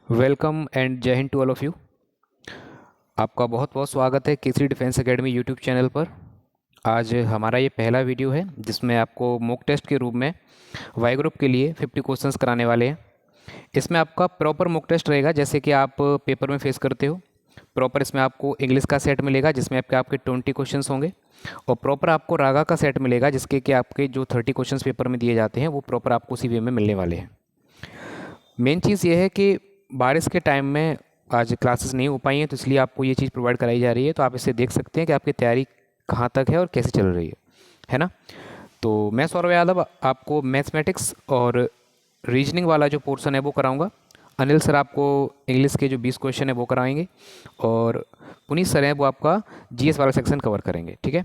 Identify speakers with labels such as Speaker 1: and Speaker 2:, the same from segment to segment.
Speaker 1: Welcome and जय हिंद to all of you. आपका बहुत बहुत स्वागत है Kesari defence academy YouTube channel पर। आज हमारा ये पहला वीडियो है जिसमें आपको मॉक टेस्ट के रूप में वाई ग्रुप के लिए 50 क्वेश्चंस कराने वाले हैं। इसमें आपका प्रॉपर मॉक टेस्ट रहेगा जैसे कि आप पेपर में फेस करते हो। प्रॉपर इसमें आपको इंग्लिश का सेट मिलेगा जिसमें आपके आपके 20 क्वेश्चंस होंगे, और प्रॉपर आपको रागा का सेट मिलेगा जिसके कि आपके जो 30 क्वेश्चंस पेपर में दिए जाते हैं वो प्रॉपर आपको उसी वे में मिलने वाले हैं। मेन चीज़ ये है कि बारिश के टाइम में आज क्लासेस नहीं हो पाई हैं, तो इसलिए आपको ये चीज़ प्रोवाइड कराई जा रही है। तो आप इससे देख सकते हैं कि आपकी तैयारी कहाँ तक है और कैसे चल रही है ना। तो मैं सौरभ यादव आपको मैथमेटिक्स और रीजनिंग वाला जो पोर्शन है वो कराऊंगा। अनिल सर आपको इंग्लिश के जो 20 क्वेश्चन है वो कराएंगे, और पुनीत सर हैं वो आपका जीएस वाला सेक्शन कवर करेंगे। ठीक है,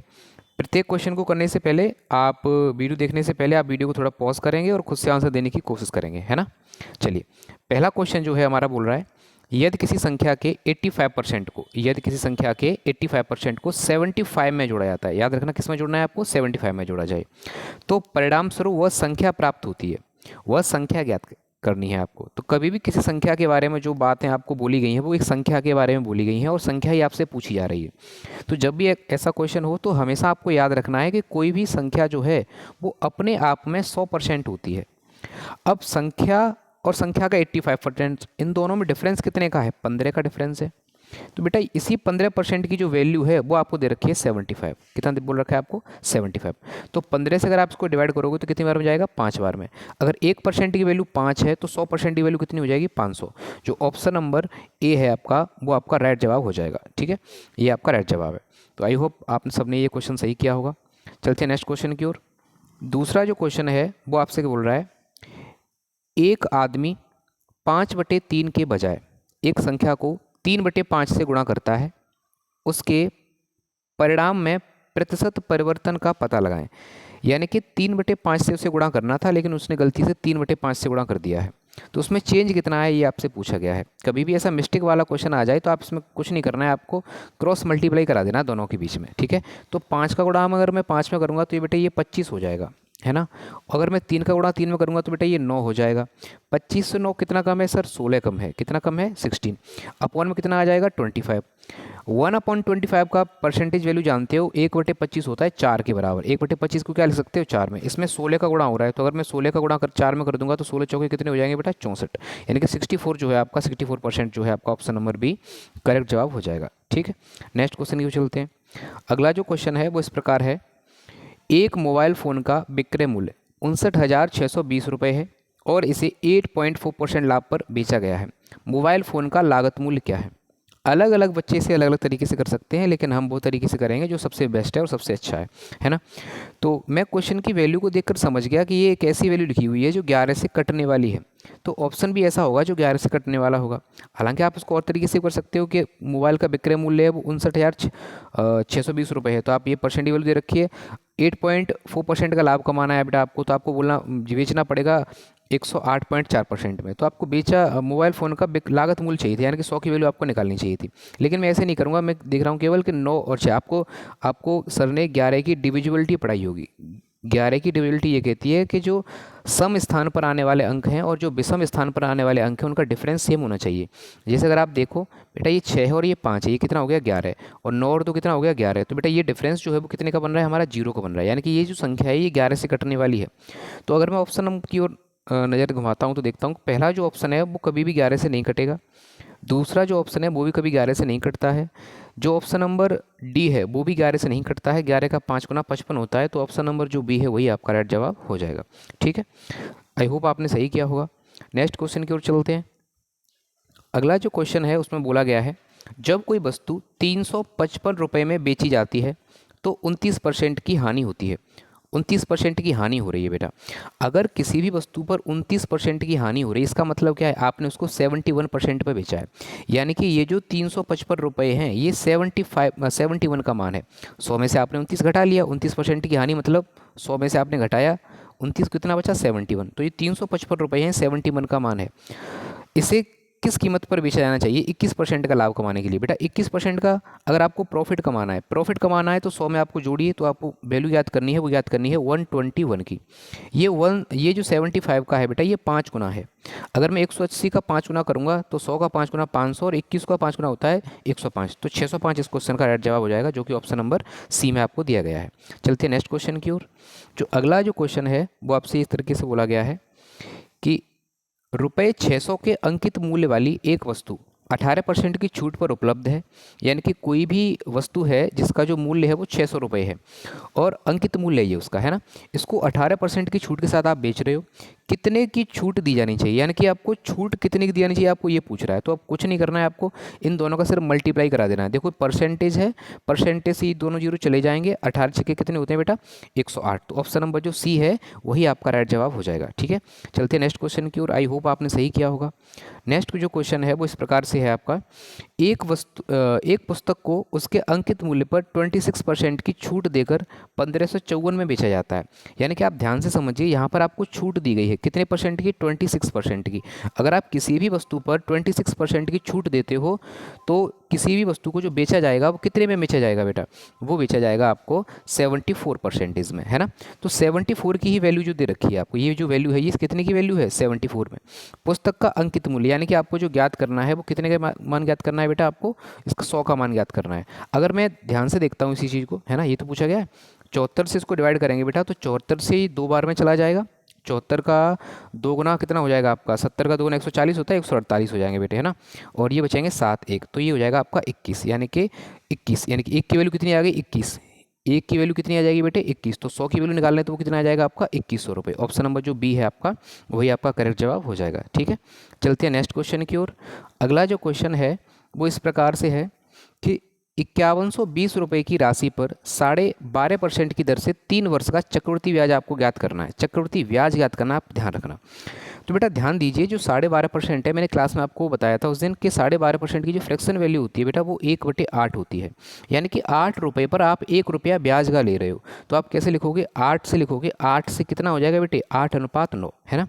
Speaker 1: प्रत्येक क्वेश्चन को करने से पहले आप वीडियो देखने से पहले आप वीडियो को थोड़ा पॉज करेंगे और खुद से आंसर देने की कोशिश करेंगे, है ना। चलिए, पहला क्वेश्चन जो है हमारा बोल रहा है, यदि किसी संख्या के 85% को 75% को 75 में जोड़ा जाता है, याद रखना किस में जोड़ना है आपको, 75 में जोड़ा जाए, तो परिणाम स्वरूप वह संख्या प्राप्त होती है। वह संख्या ज्ञात करनी है आपको। तो कभी भी किसी संख्या के बारे में जो बातें आपको बोली गई हैं वो एक संख्या के बारे में बोली गई हैं और संख्या ही आपसे पूछी जा रही है। तो जब भी एक ऐसा क्वेश्चन हो तो हमेशा आपको याद रखना है कि कोई भी संख्या जो है वो अपने आप में 100% होती है। अब संख्या और संख्या का 85%, इन दोनों में डिफरेंस कितने का है, 15 का डिफरेंस है। तो बेटा इसी 15% की जो वैल्यू है वो आपको दे रखी है 75। कितना बोल रखा है आपको, 75। तो 15 से अगर आप इसको डिवाइड करोगे तो कितनी बार में जाएगा, 5 बार में। अगर 1% की वैल्यू 5 है तो 100% की वैल्यू कितनी हो जाएगी, 500। जो ऑप्शन नंबर ए है आपका वो आपका राइट जवाब हो जाएगा। ठीक है, ये आपका राइट जवाब है। तो आई होप आपने सबने ये क्वेश्चन सही किया होगा। चलते हैं नेक्स्ट क्वेश्चन की ओर। दूसरा जो क्वेश्चन है वो आपसे बोल रहा है, एक आदमी 5/3 के बजाय एक संख्या को 3/5 से गुणा करता है, उसके परिणाम में प्रतिशत परिवर्तन का पता लगाएं। यानी कि 3/5 से उसे गुणा करना था लेकिन उसने गलती से 3/5 से गुणा कर दिया है, तो उसमें चेंज कितना है ये आपसे पूछा गया है। कभी भी ऐसा मिस्टेक वाला क्वेश्चन आ जाए तो आप इसमें कुछ नहीं करना है, आपको क्रॉस मल्टीप्लाई करा देना दोनों के बीच में। ठीक है, तो 5 का गुणा अगर मैं 5 में करूँगा तो ये बेटा ये 25 हो जाएगा, है ना। अगर मैं 3 का गुणा 3 में करूँगा तो बेटा ये 9 हो जाएगा। 25 से 9 कितना कम है सर, 16 कम है। कितना कम है, 16। अपॉन में कितना आ जाएगा, 25। 1/25 का परसेंटेज वैल्यू जानते हो, 1/25 होता है 4 के बराबर। 1/25 को क्या लिख सकते हो, 4 में। इसमें 16 का गुणा हो रहा है, तो अगर मैं 16 का गुणा 4 में कर दूंगा तो 16 चौके कितने हो जाएंगे बेटा, 64। यानी कि 64 जो है आपका 64% जो है आपका ऑप्शन नंबर बी करेक्ट जवाब हो जाएगा। ठीक है, नेक्स्ट क्वेश्चन की ओर चलते हैं। अगला जो क्वेश्चन है वो इस प्रकार है, एक मोबाइल फ़ोन का विक्रय मूल्य 59,620 रुपये है और इसे 8.4% लाभ पर बेचा गया है। मोबाइल फ़ोन का लागत मूल्य क्या है। अलग अलग बच्चे इसे अलग अलग तरीके से कर सकते हैं, लेकिन हम वो तरीके से करेंगे जो सबसे बेस्ट है और सबसे अच्छा है ना। तो मैं क्वेश्चन की वैल्यू को देखकर समझ गया कि ये एक ऐसी वैल्यू लिखी हुई है जो 11 से कटने वाली है, तो ऑप्शन भी ऐसा होगा जो 11 से कटने वाला होगा। हालांकि आप इसको और तरीके से कर सकते हो कि मोबाइल का विक्रय मूल्य है वो 59,620 रुपये है, तो आप ये परसेंट वैल्यू दे रखिए। 8.4% का लाभ कमाना है बेटा आपको, तो आपको बोलना बेचना पड़ेगा 108.4% में। तो आपको बेचा मोबाइल फ़ोन का लागत मूल्य चाहिए था, यानी कि 100 की वैल्यू आपको निकालनी चाहिए थी। लेकिन मैं ऐसे नहीं करूँगा, मैं देख रहा हूँ केवल कि 9 और 6 आपको सर ने 11 की डिविजिबिलिटी पढ़ाई होगी। 11 की डिविजिबिलिटी ये कहती है कि जो सम स्थान पर आने वाले अंक हैं और जो विषम स्थान पर आने वाले अंक हैं उनका डिफरेंस सेम होना चाहिए। जैसे अगर आप देखो बेटा ये 6 है और ये 5 है, ये कितना हो गया, 11, और 9 और 2 कितना हो गया, 11। तो बेटा ये डिफरेंस जो है वो कितने का बन रहा है, हमारा 0 का बन रहा है, यानी कि ये जो संख्या है ये 11 से कटने वाली है। तो अगर मैं ऑप्शन नंबर की ओर नज़र घुमाता हूँ तो देखता हूँ पहला जो ऑप्शन है वो कभी भी 11 से नहीं कटेगा। दूसरा जो ऑप्शन है वो भी कभी 11 से नहीं कटता है। जो ऑप्शन नंबर डी है वो भी 11 से नहीं कटता है। 11 का 5 गुना 55 होता है, तो ऑप्शन नंबर जो बी है वही आपका राइट जवाब हो जाएगा। ठीक है, आई होप आपने सही किया होगा। नेक्स्ट क्वेश्चन की ओर चलते हैं। अगला जो क्वेश्चन है उसमें बोला गया है, जब कोई वस्तु 355 रुपये में बेची जाती है तो 29% की हानि होती है। 29% की हानि हो रही है बेटा। अगर किसी भी वस्तु पर 29% की हानि हो रही है, इसका मतलब क्या है, आपने उसको 71% पे बेचा है। यानी कि ये जो 355 रुपये हैं ये 71 का मान है। 100 में से आपने 29 घटा लिया, 29% की हानि मतलब 100 में से आपने घटाया 29, कितना बचा, 71। तो ये 355 रुपये हैं, 71 का मान है। इसे किस कीमत पर बेचा जाना चाहिए 21% का लाभ कमाने के लिए? बेटा 21% का अगर आपको प्रॉफिट कमाना है तो 100 में आपको जोड़िए, तो आपको वैल्यू याद करनी है, वो याद करनी है 121 की। ये जो 75 का है बेटा, ये 5 गुना है। अगर मैं 180 का 5 गुना करूंगा तो 100 का 5 गुना 500 और 21 का 5 गुना होता है 105। तो 605 इस क्वेश्चन का राइट जवाब हो जाएगा, जो कि ऑप्शन नंबर सी में आपको दिया गया है। चलते हैं नेक्स्ट क्वेश्चन की ओर। जो अगला जो क्वेश्चन है वो आपसे इस तरीके से बोला गया है कि रुपये 600 के अंकित मूल्य वाली एक वस्तु 18% की छूट पर उपलब्ध है। यानी कि कोई भी वस्तु है जिसका जो मूल्य है वो 600 रुपये है और अंकित मूल्य ये उसका है ना, इसको 18% की छूट के साथ आप बेच रहे हो। कितने की छूट दी जानी चाहिए, यानी कि आपको छूट कितने की दी जानी चाहिए आपको ये पूछ रहा है। तो अब कुछ नहीं करना है, आपको इन दोनों का सिर्फ मल्टीप्लाई करा देना है। देखो परसेंटेज है, परसेंटेज से ये दोनों जीरो चले जाएंगे। 18 छक्के कितने होते हैं बेटा 108। तो ऑप्शन नंबर जो सी है वही आपका राइट जवाब हो जाएगा। ठीक है, चलते हैं नेक्स्ट क्वेश्चन की ओर। आई होप आपने सही किया होगा। नेक्स्ट जो क्वेश्चन है वो इस प्रकार से है आपका, एक पुस्तक को उसके अंकित मूल्य पर 26% की छूट देकर 1554 में बेचा जाता है। यानी कि आप ध्यान से समझिए, यहाँ पर आपको छूट दी गई है कितने परसेंट की, 26% की। अगर आप किसी भी वस्तु पर 26% की छूट देते हो तो किसी भी वस्तु को जो बेचा जाएगा वो कितने में बेचा जाएगा बेटा, वो बेचा जाएगा आपको 74% में, है ना। तो 74 की ही वैल्यू जो दे रखी है आपको, ये जो वैल्यू है ये कितने की वैल्यू है 74 में। पुस्तक का अंकित मूल्य यानी कि आपको जो ज्ञात करना है वो कितने का मान ज्ञात करना है बेटा, आपको इसका 100 का मान ज्ञात करना है। अगर मैं ध्यान से देखता हूँ इसी चीज़ को, है ना, ये तो पूछा गया है 74 से इसको डिवाइड करेंगे बेटा, तो 74 से ही 2 बार में चला जाएगा। 74 का 2 गुना कितना हो जाएगा आपका, 70 का 2 गुना 140 होता है, 148 हो जाएंगे बेटे, है ना। और ये बचेंगे 7 1, तो ये हो जाएगा आपका 21, यानी कि 21 यानी कि एक की वैल्यू कितनी आ गई 21, एक की वैल्यू कितनी आ जाएगी बेटे 21। तो 100 की वैल्यू निकालने तो वो कितना आ जाएगा आपका 2100 रुपये। ऑप्शन नंबर जो बी है आपका वही आपका करेक्ट जवाब हो जाएगा। ठीक है, चलते हैं नेक्स्ट क्वेश्चन की ओर। अगला जो क्वेश्चन है वो इस प्रकार से है कि 5120 रुपये की राशि पर 12.5% की दर से 3 वर्ष का चक्रवृद्धि ब्याज आपको ज्ञात करना है। चक्रवृद्धि ब्याज ज्ञात करना, आप ध्यान रखना। तो बेटा ध्यान दीजिए, जो 12.5% है, मैंने क्लास में आपको बताया था उस दिन कि 12.5% की जो फ्रैक्शन वैल्यू होती है बेटा वो 1/8 होती है। यानी कि 8 रुपये पर आप 1 रुपया ब्याज का ले रहे हो। तो आप कैसे लिखोगे, 8 से लिखोगे, 8 से कितना हो जाएगा बेटे 8:9, है ना।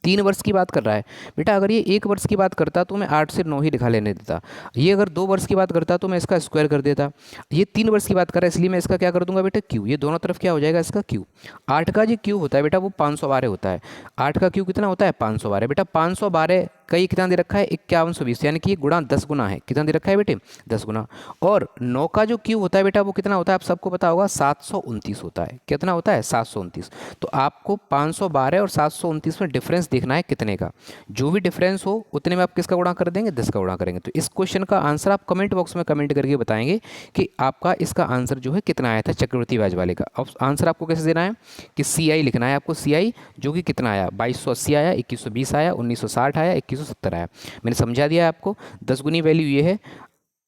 Speaker 1: 3 वर्ष की बात कर रहा है बेटा, अगर ये 1 वर्ष की बात करता तो मैं 8 से 9 ही लिखा लेने देता। ये अगर 2 वर्ष की बात करता तो मैं इसका स्क्वायर कर देता। ये 3 वर्ष की बात कर रहा है इसलिए मैं इसका क्या कर दूंगा बेटा क्यू। ये दोनों तरफ क्या हो जाएगा इसका क्यू। 8 का जो क्यू होता है बेटा वो 512 होता है। 8 का क्यू कितना होता है 512 बेटा। 512 का ये कितना दे रखा है 5120, यानी कि ये गुणा 10 गुना है। कितना दे रखा है बेटे 10 गुना। और 9 का जो क्यू होता है बेटा वो कितना होता है आप सबको पता होगा 729 होता है। कितना होता है 729। तो आपको 512 और 729 में डिफरेंस देखना है कितने का। जो भी डिफरेंस हो उतने में आप किसका गुणा कर देंगे 10 का गुणा करेंगे। तो इस क्वेश्चन का आंसर आप कमेंट बॉक्स में कमेंट करके बताएंगे कि आपका इसका आंसर जो है कितना आया था चक्रवृद्धि ब्याज वाले का। अब आंसर आपको कैसे देना है कि CI लिखना है आपको। CI जो कि कितना आया 2280 आया, 2120 आया, 1960 आया, 2170 आया। मैंने समझा दिया है आपको। 10 गुनी वैल्यू ये है।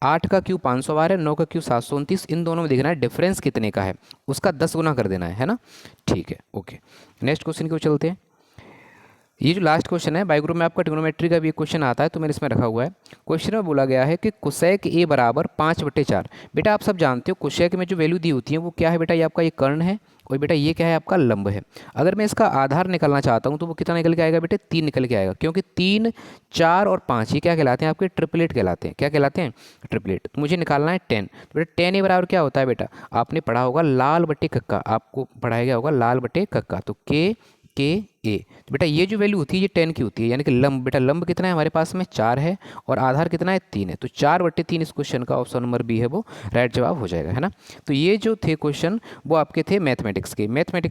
Speaker 1: 8 का क्यू 512 है, 9 का क्यू 729, इन दोनों में देखना है डिफरेंस कितने का है, उसका 10 गुना कर देना है ना। ठीक है, ओके। नेक्स्ट क्वेश्चन की ओर चलते हैं। ये जो लास्ट क्वेश्चन है बायो ग्रुप में आपका ट्रिग्नोमेट्री का भी एक क्वेश्चन आता है, तो मैंने इसमें रखा हुआ है। क्वेश्चन में बोला गया है कि कोसेक A बराबर 5/4। बेटा आप सब जानते हो कोसेक में जो वैल्यू दी होती है वो क्या है बेटा, ये आपका ये कर्ण है और बेटा ये क्या है आपका लंब है। अगर मैं इसका आधार निकालना चाहता हूँ तो वो कितना निकल के आएगा बेटे 3 निकल के आएगा, क्योंकि 3, 4 और 5 ये क्या कहलाते हैं आपके ट्रिपलेट कहलाते हैं। क्या कहलाते हैं ट्रिपलेट। तो मुझे निकालना है 10। तो बेटा 10 A बराबर क्या होता है बेटा, आपने पढ़ा होगा लाल बटे कक्का, आपको पढ़ाया गया होगा लाल बटे कक्का। तो के ए। तो बेटा ये जो वैल्यू होती है ये 10 की होती है, यानी कि लंब बेटा लंब कितना है हमारे पास में 4 है और आधार कितना है 3 है। तो 4/3 इस क्वेश्चन का ऑप्शन नंबर बी है वो राइट जवाब हो जाएगा, है ना। तो ये जो थे क्वेश्चन वो आपके थे मैथमेटिक्स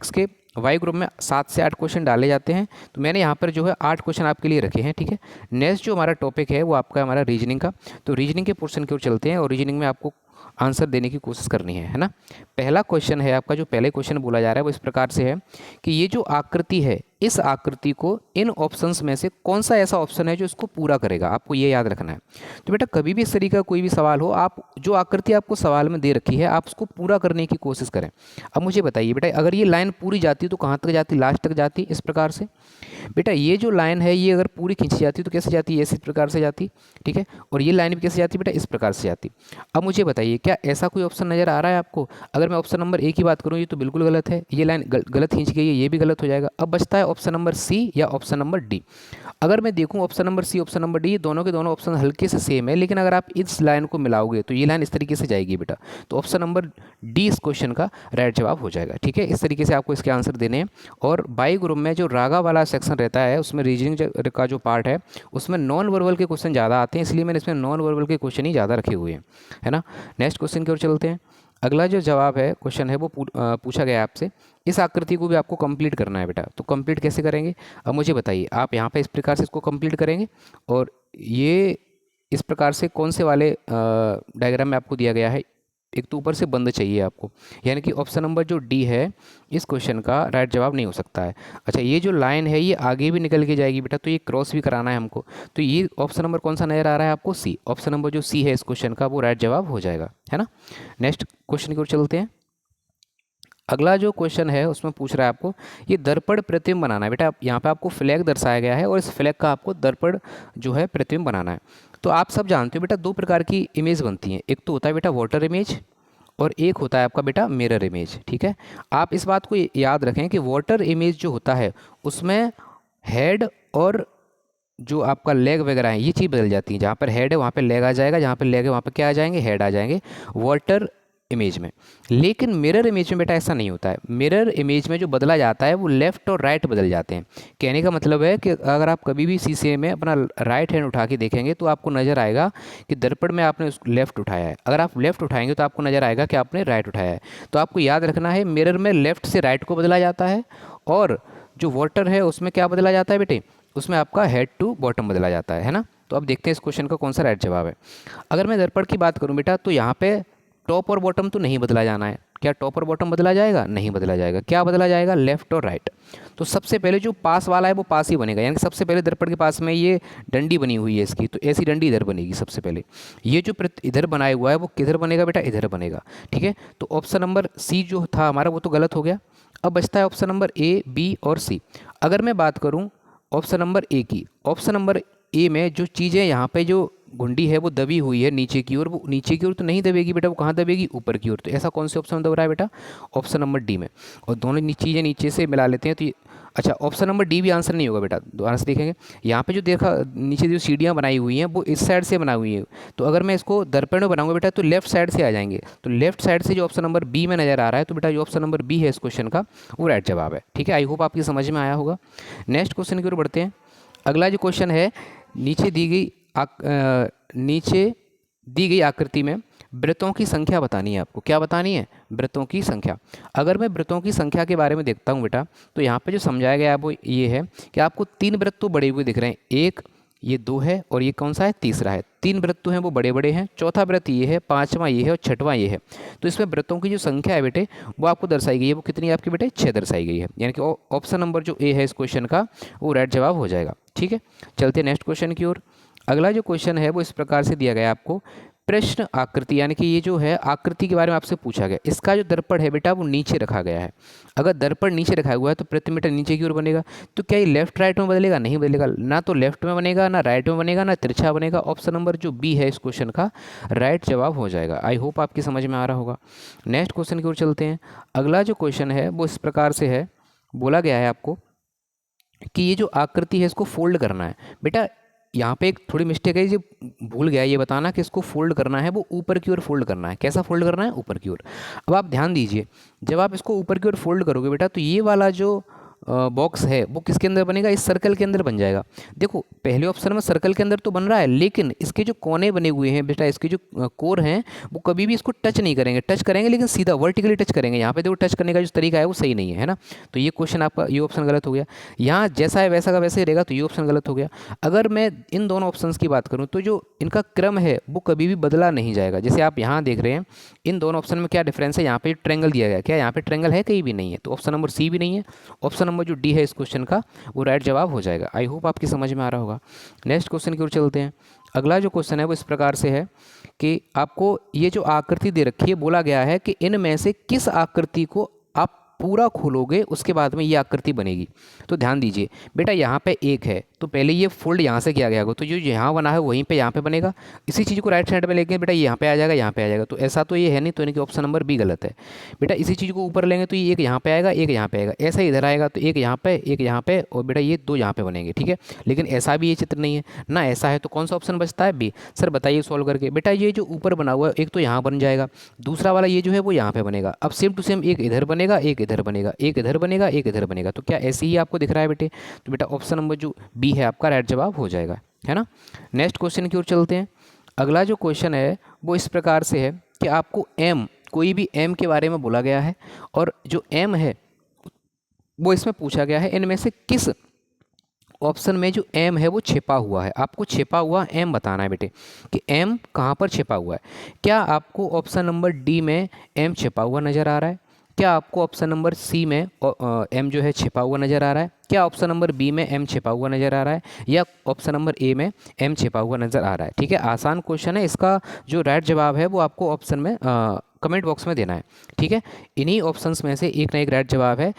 Speaker 1: के वाई ग्रुप में 7 से 8 क्वेश्चन डाले जाते हैं। तो मैंने यहाँ पर जो है 8 क्वेश्चन आपके लिए रखे हैं। ठीक है, नेक्स्ट जो हमारा टॉपिक है वो आपका हमारा रीजनिंग का। तो रीजनिंग के पोर्शन की ओर चलते हैं और रीजनिंग में आपको आंसर देने की कोशिश करनी है ना। पहला क्वेश्चन है आपका, जो पहले क्वेश्चन बोला जा रहा है वो इस प्रकार से है कि ये जो आकृति है इस आकृति को इन ऑप्शंस में से कौन सा ऐसा ऑप्शन है जो इसको पूरा करेगा, आपको ये याद रखना है। तो बेटा कभी भी इस तरीके का कोई भी सवाल हो, आप जो आकृति आपको सवाल में दे रखी है आप उसको पूरा करने की कोशिश करें। अब मुझे बताइए बेटा अगर ये लाइन पूरी जाती तो कहाँ तक जाती, लास्ट तक जाती इस प्रकार से। बेटा ये जो लाइन है ये अगर पूरी खींची जाती तो कैसे जाती है, इस प्रकार से जाती। ठीक है, और ये लाइन भी कैसे जाती बेटा, इस प्रकार से जाती। अब मुझे बताइए क्या ऐसा कोई ऑप्शन नज़र आ रहा है आपको। अगर मैं ऑप्शन नंबर ए की बात करूँ ये तो बिल्कुल गलत है, ये लाइन गलत खींच गई है, ये भी गलत हो जाएगा। अब बचता है ऑप्शन नंबर सी या ऑप्शन नंबर डी। अगर मैं देखूं option number C option number D दोनों के दोनों ऑप्शन हल्के से सेम है, लेकिन अगर आप इस लाइन को मिलाओगे तो ये लाइन इस तरीके से जाएगी बेटा, तो ऑप्शन नंबर डी इस क्वेश्चन का राइट जवाब हो जाएगा। ठीक है, इस तरीके से आपको इसके आंसर देने हैं। और बाई ग्रुप में जो रागा वाला सेक्शन रहता है उसमें रीजनिंग का जो पार्ट है उसमें नॉन वर्बल के क्वेश्चन ज़्यादा आते हैं, इसलिए मैंने इसमें नॉन वर्बल के क्वेश्चन ही ज़्यादा रखे हुए हैं, है ना। नेक्स्ट क्वेश्चन की ओर चलते हैं। अगला जो जवाब है क्वेश्चन है वो पूछा गया है आपसे, इस आकृति को भी आपको कंप्लीट करना है बेटा। तो कंप्लीट कैसे करेंगे, अब मुझे बताइए। आप यहाँ पे इस प्रकार से इसको कंप्लीट करेंगे और ये इस प्रकार से कौन से वाले डायग्राम में आपको दिया गया है, एक तो ऊपर से बंद चाहिए आपको, यानी कि ऑप्शन नंबर जो डी है इस क्वेश्चन का राइट जवाब नहीं हो सकता है। अच्छा, ये जो लाइन है ये आगे भी निकल के जाएगी बेटा, तो ये क्रॉस भी कराना है हमको, तो ये ऑप्शन नंबर कौन सा नजर आ रहा है आपको, सी। ऑप्शन नंबर जो सी है इस क्वेश्चन का वो राइट जवाब हो जाएगा, है ना। नेक्स्ट क्वेश्चन की ओर चलते हैं। अगला जो क्वेश्चन है उसमें पूछ रहा है आपको ये दर्पण प्रतिबिंब बनाना है बेटा। यहाँ पे आपको फ्लैग दर्शाया गया है और इस फ्लैग का आपको दर्पण जो है प्रतिबिंब बनाना है। तो आप सब जानते हो बेटा दो प्रकार की इमेज बनती हैं, एक तो होता है बेटा वाटर इमेज और एक होता है आपका बेटा मिरर इमेज। ठीक है, आप इस बात को याद रखें कि वाटर इमेज जो होता है उसमें हेड और जो आपका लेग वगैरह है ये चीज़ बदल जाती है, जहाँ पर हेड है वहाँ पे लेग आ जाएगा, जहाँ पर लेग है वहाँ पर क्या आ जाएंगे, हेड आ जाएंगे वाटर इमेज में। लेकिन मिरर इमेज में बेटा ऐसा नहीं होता है। मिरर इमेज में जो बदला जाता है वो लेफ़्ट और राइट बदल जाते हैं। कहने का मतलब है कि अगर आप कभी भी शीशे में अपना राइट हैंड उठा के देखेंगे तो आपको नज़र आएगा कि दर्पण में आपने लेफ़्ट उठाया है, अगर आप लेफ़्ट उठाएंगे तो आपको नज़र आएगा कि आपने राइट उठाया है। तो आपको याद रखना है मिरर में लेफ़्ट से राइट को बदला जाता है और जो वाटर है उसमें क्या बदला जाता है बेटे, उसमें आपका हेड टू बॉटम बदला जाता है ना। तो अब देखते हैं इस क्वेश्चन का कौन सा राइट जवाब है। अगर मैं दर्पण की बात करूँ बेटा तो यहाँ पे टॉप और बॉटम तो नहीं बदला जाना है। क्या टॉप और बॉटम बदला जाएगा, नहीं बदला जाएगा। क्या बदला जाएगा, लेफ्ट और राइट। तो सबसे पहले जो पास वाला है वो पास ही बनेगा, यानी सबसे पहले दर्पण के पास में ये डंडी बनी हुई है इसकी, तो ऐसी डंडी इधर बनेगी सबसे पहले। ये जो इधर बनाया हुआ है वो किधर बनेगा बेटा, इधर बनेगा। ठीक है, तो ऑप्शन नंबर सी जो था हमारा वो तो गलत हो गया। अब बचता है ऑप्शन नंबर ए, बी और सी। अगर मैं बात करूँ ऑप्शन नंबर ए की, ऑप्शन नंबर ए में जो चीज़ें यहाँ पे जो घुंडी है वो दबी हुई है नीचे की ओर, वो नीचे की ओर तो नहीं दबेगी बेटा, वो कहाँ दबेगी, ऊपर की ओर। तो ऐसा कौन से ऑप्शन में दब रहा है बेटा, ऑप्शन नंबर डी में। और दोनों चीज़ें नीचे से मिला लेते हैं तो ये अच्छा ऑप्शन नंबर डी भी आंसर नहीं होगा बेटा। दोबारा से देखेंगे यहाँ पे जो देखा नीचे जो सीढ़ियाँ बनाई हुई हैं वो इस साइड से बनाई हुई है, तो अगर मैं इसको दर्पण में बनाऊंगा बेटा तो लेफ्ट साइड से आ जाएंगे। तो लेफ्ट साइड से जो ऑप्शन नंबर बी में नजर आ रहा है, तो बेटा जो ऑप्शन नंबर बी है इस क्वेश्चन का वो राइट जवाब है। ठीक है, आई होप आपकी समझ में आया होगा। नेक्स्ट क्वेश्चन की ओर बढ़ते हैं। अगला जो क्वेश्चन है, नीचे दी गई आकृति में वृत्तों की संख्या बतानी है आपको। क्या बतानी है, वृत्तों की संख्या। अगर मैं वृत्तों की संख्या के बारे में देखता हूँ बेटा तो यहाँ पे जो समझाया गया है वो ये है कि आपको 3 वृत्त तो बड़े हुए दिख रहे हैं, एक ये 2 है और ये कौन सा है, तीसरा है। 3 वृत्त हैं वो बड़े बड़े हैं, चौथा वृत्त ये है, 5वां ये है और 6वां ये है। तो इसमें वृत्तों की जो संख्या है बेटे वो आपको दर्शाई गई है, वो कितनी है आपकी बेटे, 6 दर्शाई गई है। यानी कि ऑप्शन नंबर जो ए है इस क्वेश्चन का वो राइट जवाब हो जाएगा। ठीक है, चलते हैं नेक्स्ट क्वेश्चन की ओर। अगला जो क्वेश्चन है वो इस प्रकार से दिया गया है आपको, प्रश्न आकृति, यानी कि ये जो है आकृति के बारे में आपसे पूछा गया। इसका जो दर्पण है बेटा वो नीचे रखा गया है। अगर दर्पण नीचे रखा हुआ है तो प्रतिमीटर नीचे की ओर बनेगा। तो क्या ये लेफ्ट राइट में बदलेगा, नहीं बदलेगा, ना तो लेफ्ट में बनेगा ना राइट में बनेगा ना तिरछा बनेगा। ऑप्शन नंबर जो बी है इस क्वेश्चन का राइट जवाब हो जाएगा। आई होप आपकी समझ में आ रहा होगा। नेक्स्ट क्वेश्चन की ओर चलते हैं। अगला जो क्वेश्चन है वो इस प्रकार से है, बोला गया है आपको कि ये जो आकृति है इसको फोल्ड करना है। बेटा यहाँ पे एक थोड़ी मिस्टेक है, जो भूल गया ये बताना कि इसको फोल्ड करना है वो ऊपर की ओर फोल्ड करना है। कैसा फोल्ड करना है, ऊपर की ओर। अब आप ध्यान दीजिए, जब आप इसको ऊपर की ओर फोल्ड करोगे बेटा तो ये वाला जो बॉक्स है वो किसके अंदर बनेगा, इस सर्कल के अंदर बन जाएगा। देखो पहले ऑप्शन में सर्कल के अंदर तो बन रहा है, लेकिन इसके जो कोने बने हुए हैं बेटा, इसके जो कोर हैं वो कभी भी इसको टच नहीं करेंगे। टच करेंगे लेकिन सीधा वर्टिकली टच करेंगे। यहाँ पे देखो टच करने का जो तरीका है वो सही नहीं है ना। तो ये क्वेश्चन आपका, ये ऑप्शन गलत हो गया। यहाँ जैसा है वैसा का वैसे ही रहेगा, तो ये ऑप्शन गलत हो गया। अगर मैं इन दोनों ऑप्शन की बात करूँ तो जो इनका क्रम है वो कभी भी बदला नहीं जाएगा। जैसे आप यहाँ देख रहे हैं इन दोनों ऑप्शन में क्या डिफरेंस है, यहाँ पे ट्रेंगल दिया गया, क्या यहाँ पे ट्रेंगल है, कहीं भी नहीं है। तो ऑप्शन नंबर सी भी नहीं है, ऑप्शन नंबर जो डी है इस क्वेश्चन का वो राइट जवाब हो जाएगा। आई होप आपकी समझ में आ रहा होगा। नेक्स्ट क्वेश्चन की ओर चलते हैं। अगला जो क्वेश्चन है वो इस प्रकार से है कि आपको ये जो आकृति दे रखी है, बोला गया है कि इनमें से किस आकृति को आप पूरा खोलोगे उसके बाद में ये आकृति बनेगी। तो ध्यान दीजिए बेटा, यहाँ पे 1 है तो पहले ये फोल्ड यहाँ से किया गया होगा, तो जो यहाँ बना है वहीं पे यहाँ पे बनेगा। इसी चीज़ को राइट साइड में लेंगे बेटा, यहाँ पे आ जाएगा, यहाँ पे आ जाएगा, तो ऐसा तो ये है नहीं, तो यानी कि ऑप्शन नंबर बी गलत है बेटा। इसी चीज़ को ऊपर लेंगे तो ये एक यहाँ पे आएगा, एक यहाँ पे आएगा, ऐसा इधर आएगा तो एक यहाँ पे, एक यहाँ पे, और बेटा ये दो यहाँ पे बनेंगे, ठीक है। लेकिन ऐसा भी ये चित्र नहीं है ना, ऐसा है, तो कौन सा ऑप्शन बचता है? बी। सर बताइए सॉल्व करके। बेटा ये जो ऊपर बना हुआ है एक तो यहाँ बन जाएगा, दूसरा वाला ये जो है वो यहाँ पे बनेगा। अब सेम टू सेम एक इधर बनेगा, एक इधर बनेगा, एक इधर बनेगा, एक इधर बनेगा, तो क्या ऐसे ही आपको दिख रहा है बेटे? तो बेटा ऑप्शन नंबर जो बी है आपका राइट जवाब हो जाएगा, है ना। नेक्स्ट क्वेश्चन की ओर चलते हैं। अगला जो क्वेश्चन है वो इस प्रकार से है कि आपको एम, कोई भी एम के बारे में बोला गया है, और जो एम है वो इसमें पूछा गया है इनमें से किस ऑप्शन में जो एम है वो छिपा हुआ है। आपको छिपा हुआ एम बताना है बेटे कि एम कहाँ पर छिपा हुआ है। क्या आपको ऑप्शन नंबर डी में एम छिपा हुआ नज़र आ रहा है? क्या आपको ऑप्शन नंबर सी में एम जो है छिपा हुआ नज़र आ रहा है? क्या ऑप्शन नंबर बी में एम छिपा हुआ नज़र आ रहा है? या ऑप्शन नंबर ए में एम छिपा हुआ नज़र आ रहा है? ठीक है, आसान क्वेश्चन है। इसका जो राइट जवाब है वो आपको ऑप्शन में कमेंट बॉक्स में देना है, ठीक है। इन्हीं ऑप्शंस में से एक ना एक राइट जवाब है।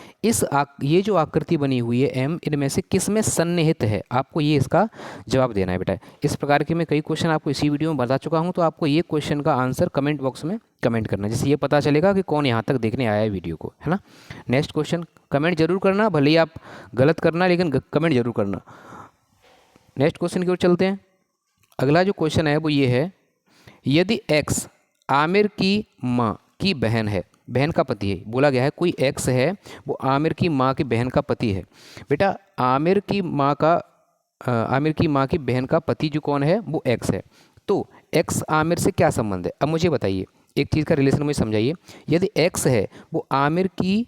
Speaker 1: ये जो आकृति बनी हुई है एम, इनमें से किस में सन्निहित है, आपको ये इसका जवाब देना है बेटा। इस प्रकार के मैं कई क्वेश्चन आपको इसी वीडियो में बता चुका हूँ, तो आपको ये क्वेश्चन का आंसर कमेंट बॉक्स में कमेंट करना, जिससे ये पता चलेगा कि कौन यहाँ तक देखने आया है वीडियो को, है ना। नेक्स्ट क्वेश्चन कमेंट जरूर करना, भले ही आप गलत करना लेकिन कमेंट जरूर करना। नेक्स्ट क्वेश्चन की ओर चलते हैं। अगला जो क्वेश्चन है वो ये है, यदि एक्स आमिर की माँ की बहन है, बहन का पति है, बोला गया है कोई एक्स है वो आमिर की माँ की बहन का पति है। बेटा आमिर की माँ की बहन का पति जो कौन है वो एक्स है, तो एक्स आमिर से क्या संबंध है? अब मुझे बताइए, एक चीज़ का रिलेशन मुझे समझाइए। यदि एक्स है वो आमिर की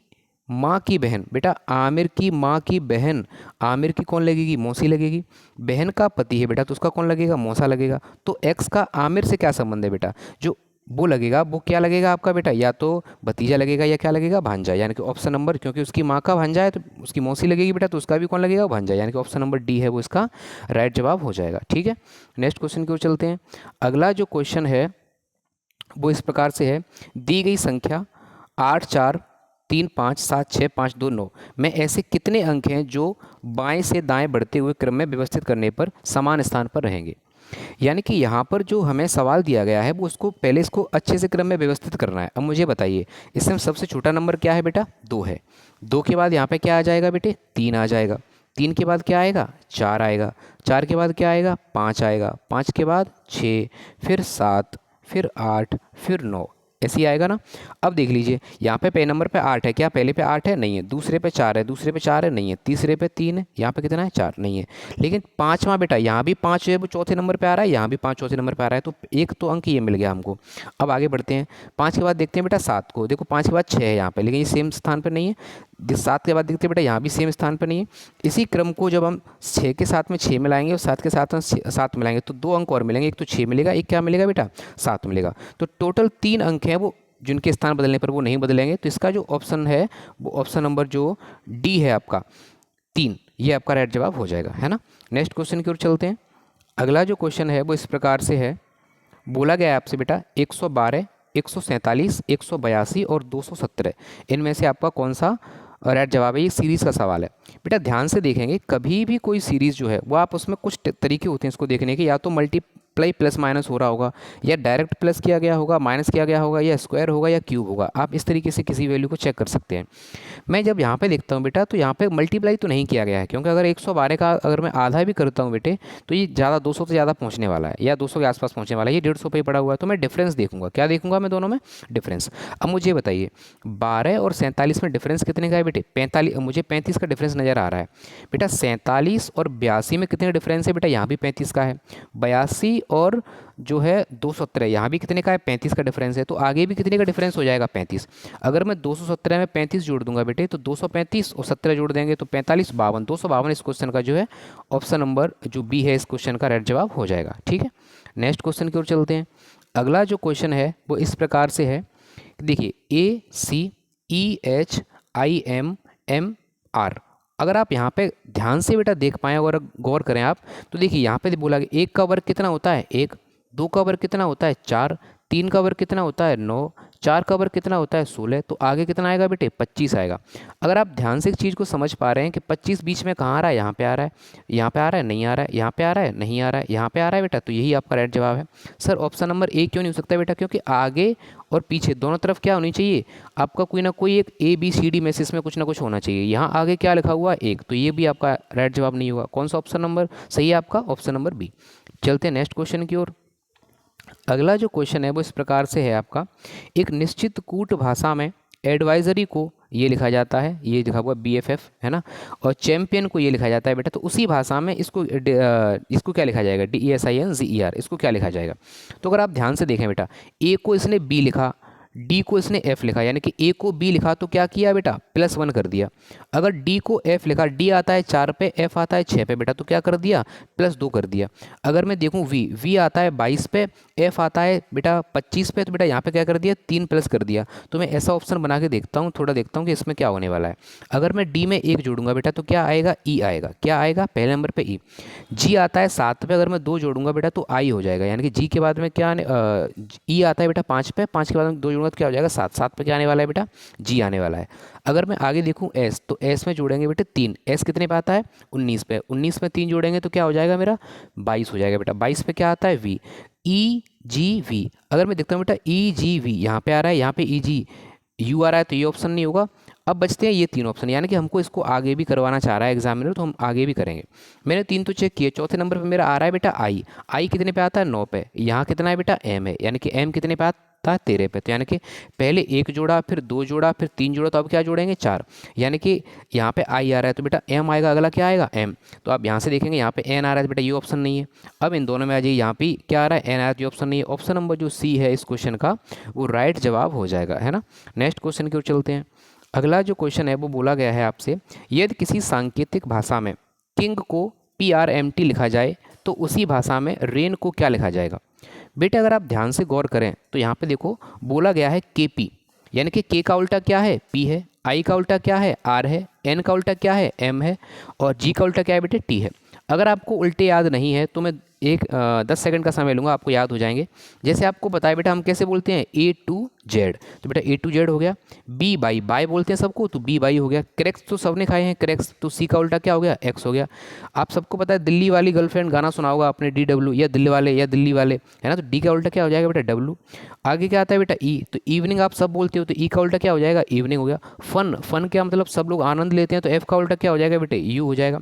Speaker 1: माँ की बहन, बेटा आमिर की माँ की बहन, आमिर की कौन लगेगी? मौसी लगेगी। बहन का पति है बेटा, तो उसका कौन लगेगा? मौसा लगेगा। तो एक्स का आमिर से क्या संबंध है बेटा? जो वो लगेगा वो क्या लगेगा आपका बेटा? या तो भतीजा लगेगा या क्या लगेगा? भांजा, यानी कि ऑप्शन नंबर, क्योंकि उसकी माँ का भांजा है तो उसकी मौसी लगेगी बेटा, तो उसका भी कौन लगेगा? भांजा, यानी कि ऑप्शन नंबर डी है वो इसका राइट जवाब हो जाएगा, ठीक है। नेक्स्ट क्वेश्चन की ओर चलते हैं। अगला जो क्वेश्चन है वो इस प्रकार से है, दी गई संख्या 8 4 3 5 7 6 5 2 9 में ऐसे कितने अंक हैं जो बाएं से दाएं बढ़ते हुए क्रम में व्यवस्थित करने पर समान स्थान पर रहेंगे? यानी कि यहाँ पर जो हमें सवाल दिया गया है वो उसको पहले इसको अच्छे से क्रम में व्यवस्थित करना है। अब मुझे बताइए, इसमें सबसे छोटा नंबर क्या है बेटा? 2 है। 2 के बाद यहाँ पे क्या आ जाएगा बेटे? 3 आ जाएगा। 3 के बाद क्या आएगा? 4 आएगा। 4 के बाद क्या आएगा? 5 आएगा। 5 के बाद 6, फिर 7, फिर 8, फिर 9, ऐसे ही आएगा ना। अब देख लीजिए, यहाँ पे पहले नंबर पे 8 है, क्या पहले पे 8 है? नहीं है। दूसरे पे 4 है, दूसरे पे 4 है? नहीं है। तीसरे पे 3 है, यहाँ पे कितना है? 4, नहीं है। लेकिन पाँचवा बेटा, यहाँ भी 5 जो है वो चौथे नंबर पे आ रहा है, यहाँ भी 5 चौथे नंबर पे आ रहा है, तो एक तो अंक ये मिल गया हमको। अब आगे बढ़ते हैं। 5 के बाद देखते हैं बेटा 7 को, देखो 5 के बाद 6 है यहाँ पे, लेकिन ये सेम स्थान पर नहीं है। 7 के बाद देखते हैं बेटा, यहाँ भी सेम स्थान पर नहीं है। इसी क्रम को जब हम 6 के साथ में 6 मिलाएंगे और 7 के साथ में 7 मिलाएंगे तो 2 अंक और मिलेंगे, एक तो 6 मिलेगा, एक क्या मिलेगा बेटा? 7 मिलेगा। तो टोटल 3 अंक हैं वो जिनके स्थान बदलने पर वो नहीं बदलेंगे। तो इसका जो ऑप्शन है वो ऑप्शन नंबर जो डी है आपका 3, ये आपका राइट जवाब हो जाएगा, है ना। नेक्स्ट क्वेश्चन की ओर चलते हैं। अगला जो क्वेश्चन है वो इस प्रकार से है, बोला गया है आपसे बेटा 112, 147, 182 और 217 इनमें से आपका कौन सा राइट जवाब है? ये सीरीज़ का सवाल है बेटा। ध्यान से देखेंगे, कभी भी कोई सीरीज़ जो है वो आप उसमें कुछ तरीके होते हैं इसको देखने के, या तो मल्टीप्लाई प्लस माइनस हो रहा होगा, या डायरेक्ट प्लस किया गया होगा, माइनस किया गया होगा, या स्क्वायर होगा, या क्यूब होगा। आप इस तरीके से किसी वैल्यू को चेक कर सकते हैं। मैं जब यहाँ पे देखता हूँ बेटा, तो यहाँ पे मल्टीप्लाई तो नहीं किया गया है, क्योंकि अगर 112 का अगर मैं आधा भी करता हूँ बेटे, तो ये ज़्यादा 200 से ज़्यादा पहुँचने वाला है, या 200 के आसपास पहुँचने वाला है। ये 150 पे ही पड़ा हुआ है, तो मैं डिफरेंस देखूंगा। क्या देखूंगा मैं दोनों में? डिफरेंस। अब मुझे बताइए, 12 और 47 में डिफरेंस कितने का है बेटे? 45। मुझे 35 का डिफरेंस नज़र आ रहा है बेटा। 47 और 82 में कितने का डिफरेंस है बेटा? यहाँ भी 35 का है। 82 और जो है 217, यहाँ भी कितने का है? 35 का डिफरेंस है। तो आगे भी कितने का डिफरेंस हो जाएगा? 35। अगर मैं 217 में 35 जोड़ दूंगा बेटे, तो 235 और 17 जोड़ देंगे तो 45, 52, 252 इस क्वेश्चन का जो है ऑप्शन नंबर जो बी है इस क्वेश्चन का राइट जवाब हो जाएगा, ठीक है। नेक्स्ट क्वेश्चन की ओर चलते हैं। अगला जो क्वेश्चन है वो इस प्रकार से है, देखिए ACEHIMMR। अगर आप यहाँ पे ध्यान से बेटा देख पाएँ और गौर करें आप, तो देखिए यहाँ पे बोला कि 1 का वर्ग कितना होता है? 1। 2 का वर्ग कितना होता है? 4। 3 का वर्ग कितना होता है? 9। 4 का वर्ग कितना होता है 16, तो आगे कितना आएगा बेटे 25 आएगा। अगर आप ध्यान से एक चीज़ को समझ पा रहे हैं कि 25 बीच में कहाँ आ रहा है, यहाँ पे आ रहा है, यहाँ पे आ रहा है, नहीं आ रहा है, यहाँ पे आ रहा है, नहीं आ रहा है, यहाँ पे आ रहा है बेटा, तो यही आपका राइट जवाब है। सर ऑप्शन नंबर ए क्यों नहीं हो सकता बेटा? क्योंकि आगे और पीछे दोनों तरफ क्या होनी चाहिए आपका, कोई ना कोई एक ABCD में से इसमें कुछ ना कुछ होना चाहिए। यहाँ आगे क्या लिखा हुआ एक, तो ये भी आपका राइट जवाब नहीं होगा। कौन सा ऑप्शन नंबर सही है आपका? Option number B. चलते हैं नेक्स्ट क्वेश्चन की ओर। अगला जो क्वेश्चन है वो इस प्रकार से है आपका, एक निश्चित कूट भाषा में एडवाइजरी को ये लिखा जाता है, ये लिखा हुआ BFF है ना, और चैंपियन को ये लिखा जाता है बेटा, तो उसी भाषा में इसको क्या लिखा जाएगा? DESINGER, इसको क्या लिखा जाएगा? तो अगर आप ध्यान से देखें बेटा, ए को इसने B लिखा, डी को इसने एफ लिखा, यानी कि ए को बी लिखा तो क्या किया बेटा? +1 कर दिया। अगर डी को एफ लिखा, डी आता है 4 पे, एफ आता है 6 पे बेटा, तो क्या कर दिया? +2 कर दिया। अगर मैं देखूं वी आता है 22 पे, एफ आता है बेटा 25 पे, तो बेटा यहाँ पे क्या कर दिया? 3 प्लस कर दिया। तो मैं ऐसा ऑप्शन बना के देखता हूँ, थोड़ा देखता हूँ कि इसमें क्या होने वाला है। अगर मैं डी में 1 जोड़ूंगा बेटा तो क्या आएगा? ई आएगा। क्या आएगा? पहले नंबर पे ई। जी आता है 7 पे, अगर मैं 2 जोड़ूंगा बेटा तो आई हो जाएगा, यानी कि जी के बाद में क्या ई आता है बेटा 5 पे, 5 के बाद में 2 जोड़ूंगा तो क्या हो जाएगा? 7, 7 पे क्या आने वाला है बेटा? जी आने वाला है। अगर मैं आगे देखूं एस, तो एस में जोड़ेंगे बेटे 3, एस कितने पे आता है? 19 पे, 19 में 3 जोड़ेंगे तो क्या हो जाएगा मेरा? 22 हो जाएगा बेटा। 22 पे क्या आता है? V, E G V. अगर मैं देखता हूँ बेटा ई जी वी यहाँ पे आ रहा है, यहाँ पे ई जी यू आ रहा है, तो ये ऑप्शन नहीं होगा। अब बचते हैं ये 3 ऑप्शन, यानी कि हमको इसको आगे भी करवाना चाह रहा है एग्जामिनर, तो हम आगे भी करेंगे। मैंने 3 तो चेक किए। चौथे नंबर पे मेरा आ रहा है बेटा आई, आई कितने पे आता है? 9 पे। यहाँ कितना है बेटा? एम है, यानी कि एम कितने पे आता है? 13 पे। तो यानी कि पहले 1 जोड़ा, फिर 2 जोड़ा, फिर 3 जोड़ा, तो अब क्या जोड़ेंगे? 4। यानी कि यहाँ पे आई आ रहा है तो बेटा एम आएगा, अगला क्या आएगा? एम। तो आप यहाँ से देखेंगे यहाँ पे एन आ रहा है तो बेटा ये ऑप्शन नहीं है। अब इन दोनों में आ जाइए, यहाँ पे क्या आ रहा है? एन आ रहा है, तो ये ऑप्शन नहीं है। ऑप्शन नंबर जो सी है इस क्वेश्चन का वो राइट जवाब हो जाएगा, है ना। नेक्स्ट क्वेश्चन की ओर चलते हैं। अगला जो क्वेश्चन है वो बोला गया है आपसे, यदि किसी सांकेतिक भाषा में किंग को PRMT लिखा जाए तो उसी भाषा में रेन को क्या लिखा जाएगा? बेटे अगर आप ध्यान से गौर करें तो यहाँ पे देखो बोला गया है KP, यानी कि के का उल्टा क्या है? P है, आई का उल्टा क्या है? R है, एन का उल्टा क्या है? M है, और जी का उल्टा क्या है बेटे? T है। अगर आपको उल्टे याद नहीं है तो मैं 10 सेकंड का समय लूँगा, आपको याद हो जाएंगे। जैसे आपको बताया बेटा हम कैसे बोलते हैं? A to Z, तो बेटा A to Z हो गया। B बाई, बाय बोलते हैं सबको, तो B बाई हो गया। क्रैक्स तो सबने खाए हैं, क्रैक्स, तो C का उल्टा क्या हो गया? X हो गया। आप सबको पता है दिल्ली वाली गर्लफ्रेंड गाना सुना होगा आपने, DW, या दिल्ली वाले या दिल्ली वाले, है ना, तो D का उल्टा क्या हो जाएगा बेटा? W। आगे क्या आता है बेटा? E, तो इवनिंग आप सब बोलते हो, तो E का उल्टा क्या हो जाएगा? इवनिंग हो गया। फन, फन क्या मतलब? सब लोग आनंद लेते हैं, तो F का उल्टा क्या हो जाएगा बेटे? U हो जाएगा।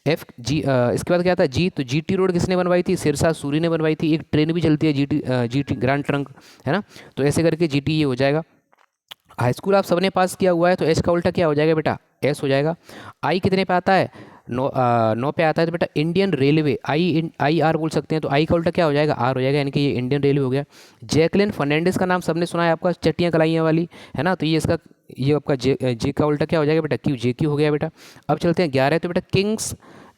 Speaker 1: एफ जी, इसके बाद क्या आता है? जी, तो GT रोड किसने बनवाई थी? सिरसा सूरी ने बनवाई थी। एक ट्रेन भी चलती है GT ग्रैंड ट्रंक, है ना, तो ऐसे करके GT ये हो जाएगा। हाई स्कूल आप सबने पास किया हुआ है, तो एस का उल्टा क्या हो जाएगा बेटा? एस हो जाएगा। आई कितने पे आता है? 9 पे आता है, तो बेटा इंडियन रेलवे, आई आर बोल सकते हैं, तो आई का उल्टा क्या हो जाएगा? आर हो जाएगा, यानी कि ये इंडियन रेलवे हो गया। जैकलिन फर्नांडिस का नाम सबने सुना है आपका, चट्टियाँ कलाइयाँ वाली, है ना, तो ये आपका जे का उल्टा क्या हो जाएगा बेटा? क्यू, JQ हो गया बेटा। अब चलते हैं 11, तो बेटा किंग्स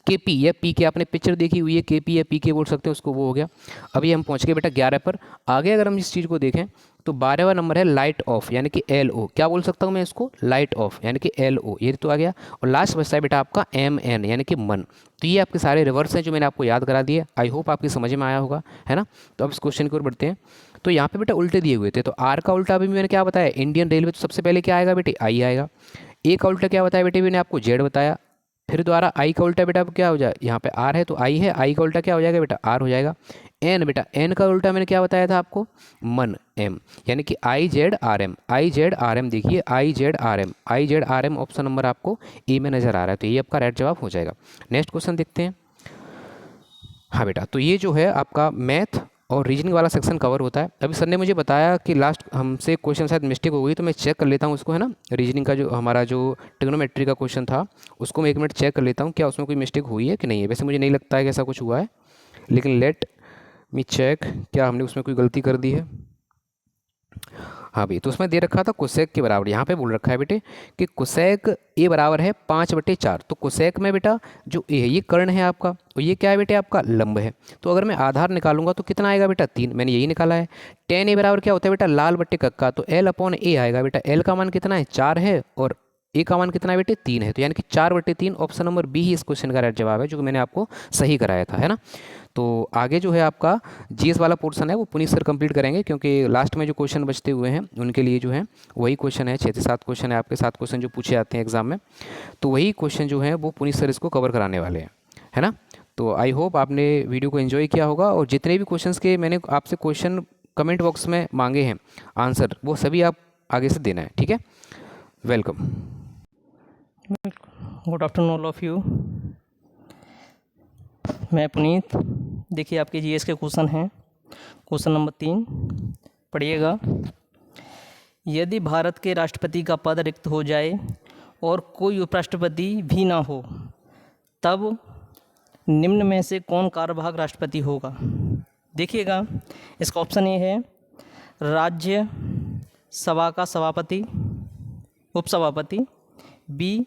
Speaker 1: KP या PK, आपने पिक्चर देखी हुई है, KP या PK बोल सकते हैं उसको, वो हो गया। अभी हम पहुंच गए बेटा 11 पर। आगे अगर हम इस चीज़ को देखें तो 12वां नंबर है लाइट ऑफ, यानी कि LO, क्या बोल सकता हूँ मैं इसको? लाइट ऑफ, यानी कि LO, ये तो आ गया। और लास्ट बचता है बेटा आपका MN, यानी कि मन। तो ये आपके सारे रिवर्स हैं जो मैंने आपको याद करा दिए। आई होप आपकी समझ में आया होगा, है ना। तो अब इस क्वेश्चन की ओर बढ़ते हैं। तो यहाँ पे बेटा उल्टे दिए हुए थे, तो R का उल्टा अभी मैंने क्या बताया? इंडियन रेलवे, तो सबसे पहले क्या आएगा बेटे? आई आएगा। A का उल्टा क्या बताया बेटे? मैंने आपको Z बताया। फिर दोबारा आई का उल्टा बेटा क्या हो जाए? यहाँ पे R है तो आई है, आई का उल्टा क्या हो जाएगा बेटा? R हो जाएगा। एन बेटा, एन का उल्टा मैंने क्या बताया था आपको? मन, M, यानी कि IZRM, IZRM, देखिए IZRM, IZRM ऑप्शन नंबर आपको ए में नज़र आ रहा है, तो ये आपका राइट जवाब हो जाएगा। नेक्स्ट क्वेश्चन देखते हैं। हाँ बेटा, तो ये जो है आपका मैथ और रीजनिंग वाला सेक्शन कवर होता है। अभी सर ने मुझे बताया कि लास्ट हमसे क्वेश्चन शायद मिस्टेक हो गई, तो मैं चेक कर लेता हूँ उसको, है ना। रीजनिंग का जो हमारा जो ट्रिग्नोमेट्री का क्वेश्चन था उसको मैं 1 मिनट चेक कर लेता हूँ क्या उसमें कोई मिस्टेक हुई है कि नहीं है। वैसे मुझे नहीं लगता है कि ऐसा कुछ हुआ है, लेकिन लेट मी चेक, क्या हमने उसमें कोई गलती कर दी है। हाँ भाई, तो उसमें दे रखा था कोसेक के बराबर, यहाँ पे बोल रखा है बेटे कि कोसेक ए बराबर है 5/4। तो कोसेक में बेटा जो ए है ये कर्ण है आपका, और ये क्या है बेटे? आपका लंब है। तो अगर मैं आधार निकालूंगा तो कितना आएगा बेटा? 3, मैंने यही निकाला है। tan ए बराबर क्या होता है बेटा? लाल बट्टे कक्का, तो L/A आएगा बेटा। L का मान कितना है? 4 है, और ए का मान कितना है बेटे? 3 है, तो यानी कि 4/3 ऑप्शन नंबर बी ही इस क्वेश्चन का राइट जवाब है, जो कि मैंने आपको सही कराया था, है ना। तो आगे जो है आपका जीएस वाला पोर्शन है वो पुनीत सर कंप्लीट करेंगे, क्योंकि लास्ट में जो क्वेश्चन बचते हुए हैं उनके लिए जो है वही क्वेश्चन है, 6 से 7 क्वेश्चन है आपके, 7 क्वेश्चन जो पूछे जाते हैं एग्जाम में, तो वही क्वेश्चन जो है वो पुनीत सर इसको कवर कराने वाले हैं, है ना। तो आई होप आपने वीडियो को एंजॉय किया होगा, और जितने भी क्वेश्चंस के मैंने आपसे क्वेश्चन कमेंट बॉक्स में मांगे हैं आंसर, वो सभी आप आगे से देना है, ठीक है। Welcome.
Speaker 2: Good afternoon all of you. मैं पुनीत। देखिए आपके जीएस के क्वेश्चन हैं। क्वेश्चन नंबर 3 पढ़िएगा। यदि भारत के राष्ट्रपति का पद रिक्त हो जाए और कोई उपराष्ट्रपति भी ना हो, तब निम्न में से कौन कार्यवाहक राष्ट्रपति होगा? देखिएगा, इसका ऑप्शन ए है राज्य सभा का सभापति, उपसभापति, बी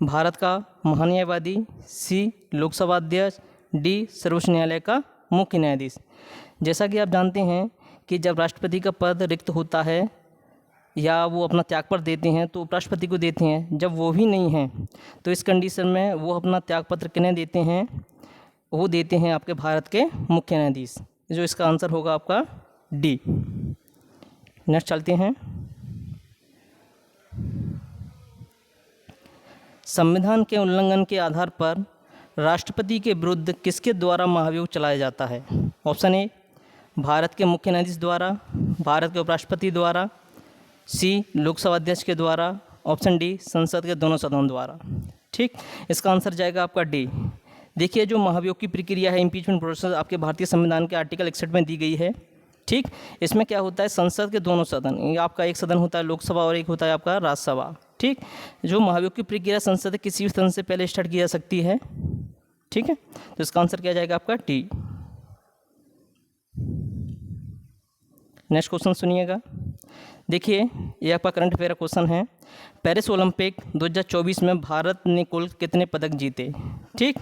Speaker 2: भारत का महान्यायवादी, सी लोकसभा अध्यक्ष, डी सर्वोच्च न्यायालय का मुख्य न्यायाधीश। जैसा कि आप जानते हैं कि जब राष्ट्रपति का पद रिक्त होता है या वो अपना त्यागपत्र देते हैं तो उपराष्ट्रपति को देते हैं। जब वो भी नहीं हैं तो इस कंडीशन में वो अपना त्यागपत्र किन्हें देते हैं? वो देते हैं आपके भारत के मुख्य न्यायाधीश, जो इसका आंसर होगा आपका डी। नेक्स्ट चलते हैं। संविधान के उल्लंघन के आधार पर राष्ट्रपति के विरुद्ध किसके द्वारा महाभियोग चलाया जाता है? ऑप्शन ए भारत के मुख्य न्यायाधीश द्वारा, भारत के उपराष्ट्रपति द्वारा, सी लोकसभा अध्यक्ष के द्वारा, ऑप्शन डी संसद के दोनों सदनों द्वारा। ठीक, इसका आंसर जाएगा आपका डी। देखिए, जो महाभियोग की प्रक्रिया है, इम्पीचमेंट प्रोसेस, आपके भारतीय संविधान के आर्टिकल 61 में दी गई है। ठीक, इसमें क्या होता है, संसद के दोनों सदन, ये आपका एक सदन होता है लोकसभा और एक होता है आपका राज्यसभा। ठीक, जो महाभियोग की प्रक्रिया संसद के किसी भी सदन से पहले स्टार्ट की जा सकती है। ठीक है, तो इसका आंसर क्या जाएगा आपका टी। नेक्स्ट क्वेश्चन सुनिएगा। देखिए, ये आपका करंट अफेयर क्वेश्चन है। पेरिस ओलंपिक 2024 में भारत ने कुल कितने पदक जीते? ठीक,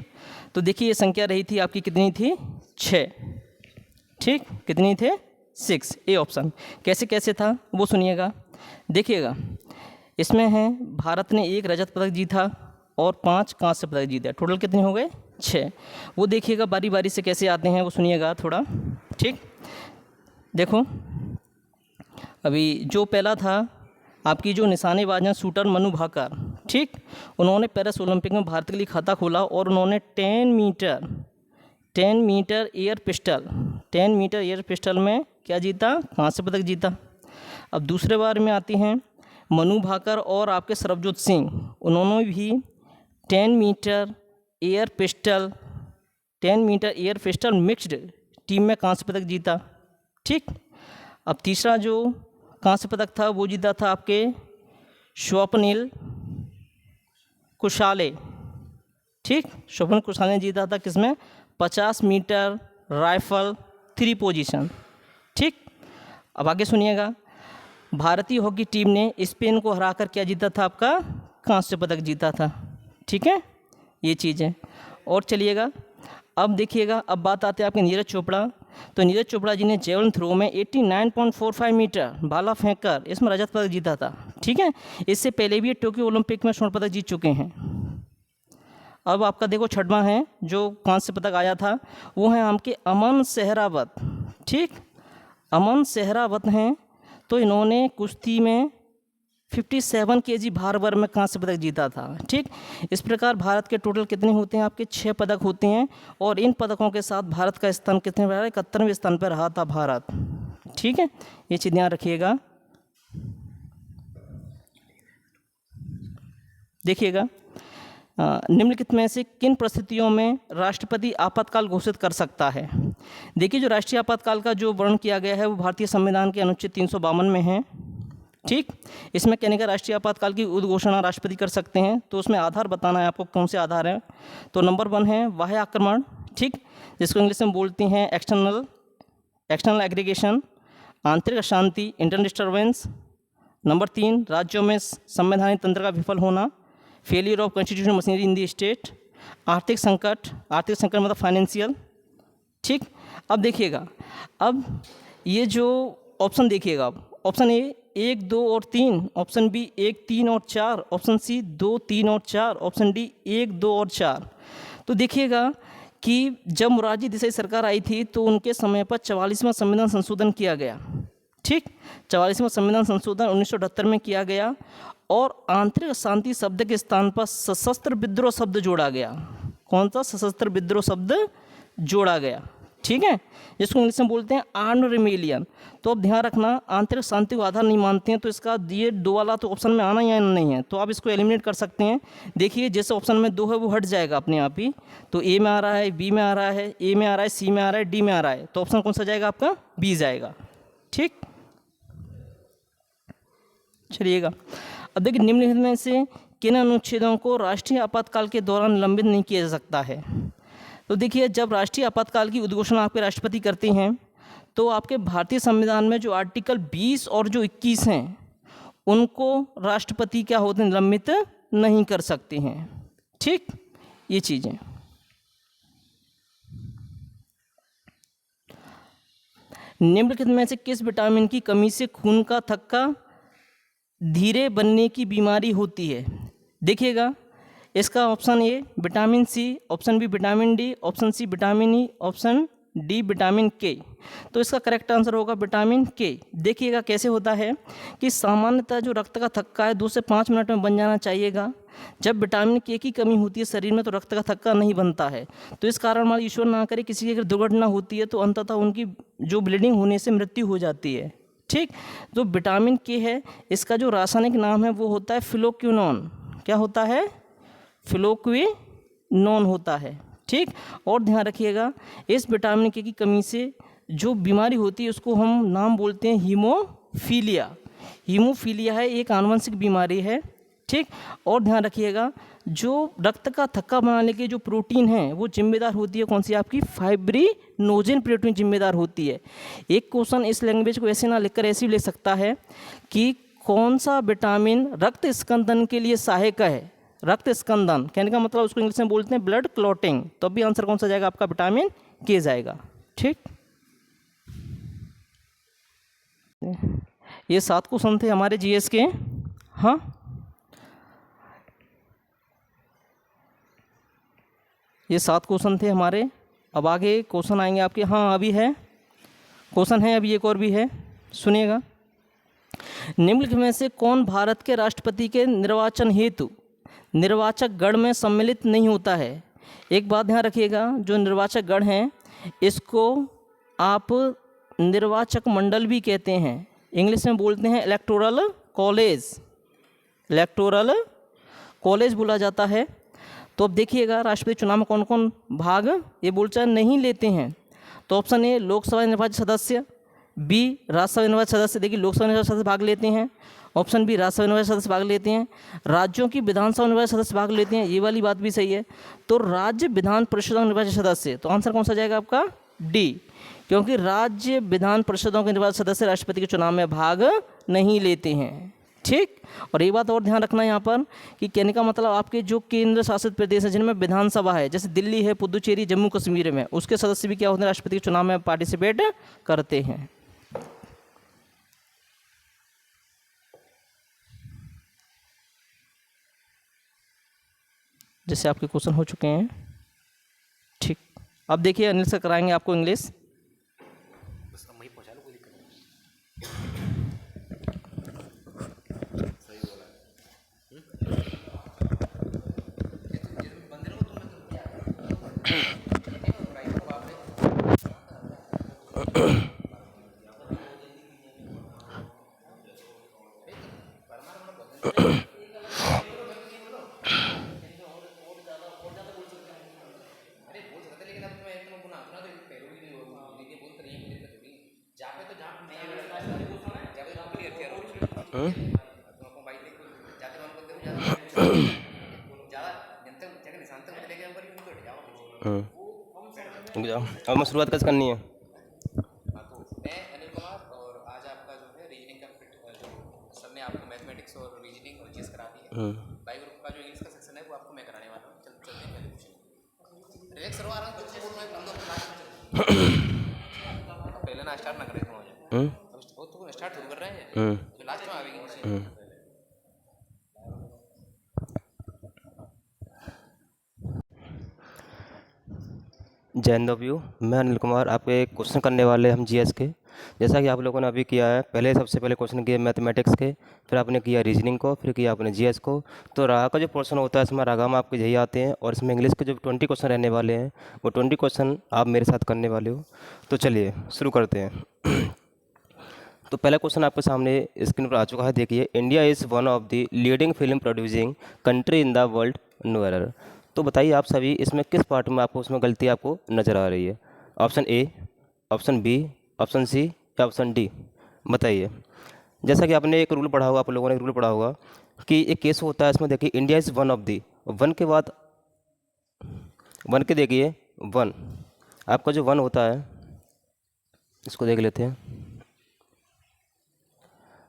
Speaker 2: तो देखिए ये संख्या रही थी आपकी, कितनी थी? 6। ठीक, कितनी थे? 6। A option. कैसे कैसे था वो सुनिएगा। देखिएगा, इसमें है भारत ने 1 रजत पदक जीता और 5 कांस्य पदक जीता। टोटल कितने हो गए? 6। वो देखिएगा बारी बारी से कैसे आते हैं वो सुनिएगा थोड़ा। ठीक, देखो अभी जो पहला था आपकी जो निशानेबाज हैं शूटर मनु भाकर। ठीक, उन्होंने पेरिस ओलंपिक में भारत के लिए खाता खोला और उन्होंने 10 मीटर एयर पिस्टल में क्या जीता? कांस्य पदक जीता। अब दूसरे बार में आती हैं मनु भाकर और आपके सरबजोत सिंह, उन्होंने भी 10 metre air pistol mixed team में कांस्य पदक जीता। ठीक, अब तीसरा जो कांस्य पदक था वो जीता था आपके स्वप्निल कुशाले। ठीक, स्वप्निल कुशाले ने जीता था किसमें? 50 मीटर राइफल 3 पोजीशन। ठीक, अब आगे सुनिएगा। भारतीय हॉकी टीम ने स्पेन को हराकर क्या जीता था? आपका कांस्य पदक जीता था। ठीक है, ये चीज़ है। और चलिएगा, अब देखिएगा, अब बात आते हैं आपके नीरज चोपड़ा। तो नीरज चोपड़ा जी ने जेवलिन थ्रो में 89.45 मीटर भाला फेंककर इसमें रजत पदक जीता था। ठीक है, इससे पहले भी टोक्यो ओलंपिक में स्वर्ण पदक जीत चुके हैं। अब आपका देखो छठवां है जो कांस्य पदक आया था, वो है आपके अमन सहरावत। ठीक, अमन सहरावत हैं, तो इन्होंने कुश्ती में 57 kg भार वर्ग में कांस्य पदक जीता था। ठीक, इस प्रकार भारत के टोटल कितने होते हैं? आपके 6 पदक होते हैं, और इन पदकों के साथ भारत का स्थान कितने पर रहा? 71वें स्थान पर रहा था भारत। ठीक है, ये चीज़ ध्यान रखिएगा। देखिएगा, निम्नलिखित में से किन परिस्थितियों में राष्ट्रपति आपातकाल घोषित कर सकता है? देखिए, जो राष्ट्रीय आपातकाल का जो वर्णन किया गया है वो भारतीय संविधान के अनुच्छेद 352 में है। ठीक, इसमें कहने का राष्ट्रीय आपातकाल की उद्घोषणा राष्ट्रपति कर सकते हैं। तो उसमें आधार बताना है आपको, कौन से आधार है। तो नंबर 1 है बाह्य आक्रमण। ठीक, जिसको इंग्लिश में बोलते हैं एक्सटर्नल एग्रीगेशन, आंतरिक अशांति, इंटरनल डिस्टर्बेंस। नंबर 3 राज्यों में संवैधानिक तंत्र का विफल होना, failure of constitutional machinery in the state. आर्थिक संकट मतलब फाइनेंशियल। ठीक, अब देखिएगा, अब ये जो ऑप्शन देखिएगा, ऑप्शन ए 1, 2 और 3, ऑप्शन बी 1, 3 और 4, ऑप्शन सी 2, 3 और 4, ऑप्शन डी 1, 2 और 4। तो देखिएगा कि जब मोरारजी देसाई सरकार आई थी तो उनके समय पर 44वां संविधान संशोधन किया गया। ठीक, 44वां संविधान संशोधन 1978 में किया गया और आंतरिक शांति शब्द के स्थान पर सशस्त्र विद्रोह शब्द जोड़ा गया। कौन सा? सशस्त्र विद्रोह शब्द जोड़ा गया। ठीक है, जिसको इंग्लिश में बोलते हैं आर्म्ड रिबेलियन। तो अब ध्यान रखना, आंतरिक शांति को आधार नहीं मानते हैं तो इसका ये दो वाला तो ऑप्शन में आना या नहीं है, तो आप इसको एलिमिनेट कर सकते हैं। देखिए जैसे ऑप्शन में 2 है वो हट जाएगा अपने आप ही, तो ए में आ रहा है, बी में आ रहा है, ए में आ रहा है, सी में आ रहा है, डी में आ रहा है, तो ऑप्शन कौन सा जाएगा आपका? बी जाएगा। ठीक, चलिएगा। अब देखिए निम्नलिखित में से किन अनुच्छेदों को राष्ट्रीय आपातकाल के दौरान निलंबित नहीं किया जा सकता है? तो देखिए जब राष्ट्रीय आपातकाल की उद्घोषणा आपके राष्ट्रपति करते हैं तो आपके भारतीय संविधान में जो आर्टिकल 20 और जो 21 हैं उनको राष्ट्रपति क्या होते हैं? निलंबित नहीं कर सकते हैं। ठीक, ये चीज़ें। निम्नलिखित में से किस विटामिन की कमी से खून का थक्का धीरे बनने की बीमारी होती है? देखिएगा इसका option A vitamin C, option B vitamin D, option C vitamin E, option D vitamin K. तो इसका करेक्ट आंसर होगा विटामिन के। देखिएगा कैसे होता है कि सामान्यतः जो रक्त का थक्का है 2 से 5 मिनट में बन जाना चाहिएगा। जब विटामिन के की कमी होती है शरीर में तो रक्त का थक्का नहीं बनता है। तो इस कारण हमारा ईश्वर ना करे किसी की अगर दुर्घटना होती है तो अंततः उनकी जो ब्लीडिंग होने से मृत्यु हो जाती है। ठीक, जो विटामिन के है इसका जो रासायनिक नाम है वो होता है फिलोक्विनोन। क्या होता है? फिलोक्विनोन होता है। ठीक, और ध्यान रखिएगा इस विटामिन के की कमी से जो बीमारी होती है उसको हम नाम बोलते हैं हीमोफीलिया। हीमोफीलिया है एक आनुवंशिक बीमारी है। ठीक, और ध्यान रखिएगा जो रक्त का थक्का बनाने के जो प्रोटीन है वो जिम्मेदार होती है कौन सी? आपकी फाइब्रिनोजेन प्रोटीन जिम्मेदार होती है। एक क्वेश्चन इस लैंग्वेज को ऐसे ना लिखकर ऐसे लिख सकता है कि कौन सा विटामिन रक्त स्कंदन के लिए सहायक है? रक्त स्कंदन कहने का मतलब उसको इंग्लिश में बोलते हैं ब्लड क्लॉटिंग। तो अभी आंसर कौन सा जाएगा आपका? विटामिन के जाएगा। ठीक, ये 7 क्वेश्चन थे हमारे जीएस के। हाँ, ये 7 क्वेश्चन थे हमारे। अब आगे क्वेश्चन आएंगे आपके। हाँ अभी है क्वेश्चन है, अभी एक और भी है, सुनिएगा। निम्नलिखित में से कौन भारत के राष्ट्रपति के निर्वाचन हेतु निर्वाचक गण में सम्मिलित नहीं होता है? एक बात ध्यान रखिएगा, जो निर्वाचक गण हैं इसको आप निर्वाचक मंडल भी कहते हैं। इंग्लिश में बोलते हैं इलेक्टोरल कॉलेज। इलेक्टोरल कॉलेज बोला जाता है। तो अब देखिएगा राष्ट्रपति चुनाव में कौन कौन भाग ये बोलचाल नहीं लेते हैं। तो ऑप्शन ए लोकसभा निर्वाचित सदस्य, बी राज्यसभा निर्वाचित सदस्य। देखिए लोकसभा निर्वाचित सदस्य भाग लेते हैं। ऑप्शन बी राज्यसभा निर्वाचित सदस्य भाग लेते हैं। राज्यों की विधानसभा निर्वाचित सदस्य भाग लेते हैं, ये वाली बात भी सही है। तो राज्य विधान परिषदों निर्वाचित सदस्य, तो आंसर कौन सा जाएगा आपका? डी, क्योंकि राज्य विधान परिषदों के निर्वाचित सदस्य राष्ट्रपति के चुनाव में भाग नहीं लेते हैं। ठीक, और एक बात और ध्यान रखना यहाँ पर कि कहने का मतलब आपके जो केंद्र शासित प्रदेश है जिनमें विधानसभा है, जैसे दिल्ली है, पुदुचेरी, जम्मू कश्मीर में, उसके सदस्य भी क्या होते हैं? राष्ट्रपति के चुनाव में पार्टिसिपेट करते हैं। जैसे आपके क्वेश्चन हो चुके हैं। ठीक, अब देखिए अनिल से कराएंगे आपको इंग्लिश।
Speaker 3: अब मैं शुरुआत कैसे करनी है?
Speaker 1: मैं अनिल कुमार और आज आपका जो है रीजनिंग का जो सर ने आपको मैथमेटिक्स और रीजनिंग और चीज़ करा दी है। बाई ग्रुप का जो इंग्लिश का सेक्शन है वो आपको मैं कराने वाला हूँ। चलते हैं पहले क्वेश्चन। रिलैक्स करवा रहा हूँ, बच्चे बोल रहे हैं पहले ना स्टार्ट ना करें तुम वो तो स्टार्ट शुरू कर रहे हैं जो लास्ट में आवेगी।
Speaker 3: जय हिंद व्यू। मैं अनिल कुमार आपको एक क्वेश्चन करने वाले हम जीएस के। जैसा कि आप लोगों ने अभी किया है, पहले सबसे पहले क्वेश्चन किए मैथमेटिक्स के, फिर आपने किया रीजनिंग को, फिर किया आपने जीएस को। तो रागा का जो पोर्शन होता है इसमें रागाम आपके यही आते हैं, और इसमें इंग्लिश के जो 20 क्वेश्चन रहने वाले हैं वो 20 क्वेश्चन आप मेरे साथ करने वाले हो। तो चलिए शुरू करते हैं। तो पहला क्वेश्चन आपके सामने स्क्रीन पर आ चुका है, देखिए। India is one of the leading film producing country in the world, no error. तो बताइए आप सभी इसमें किस पार्ट में आपको उसमें गलती आपको नज़र आ रही है? Option A, option B, option C या ऑप्शन डी? बताइए। जैसा कि आपने एक रूल पढ़ा होगा, आप लोगों ने एक रूल पढ़ा होगा कि एक केस होता है इसमें, देखिए India is one of the, one के बाद वन के देखिए वन, आपका जो वन होता है इसको देख लेते हैं।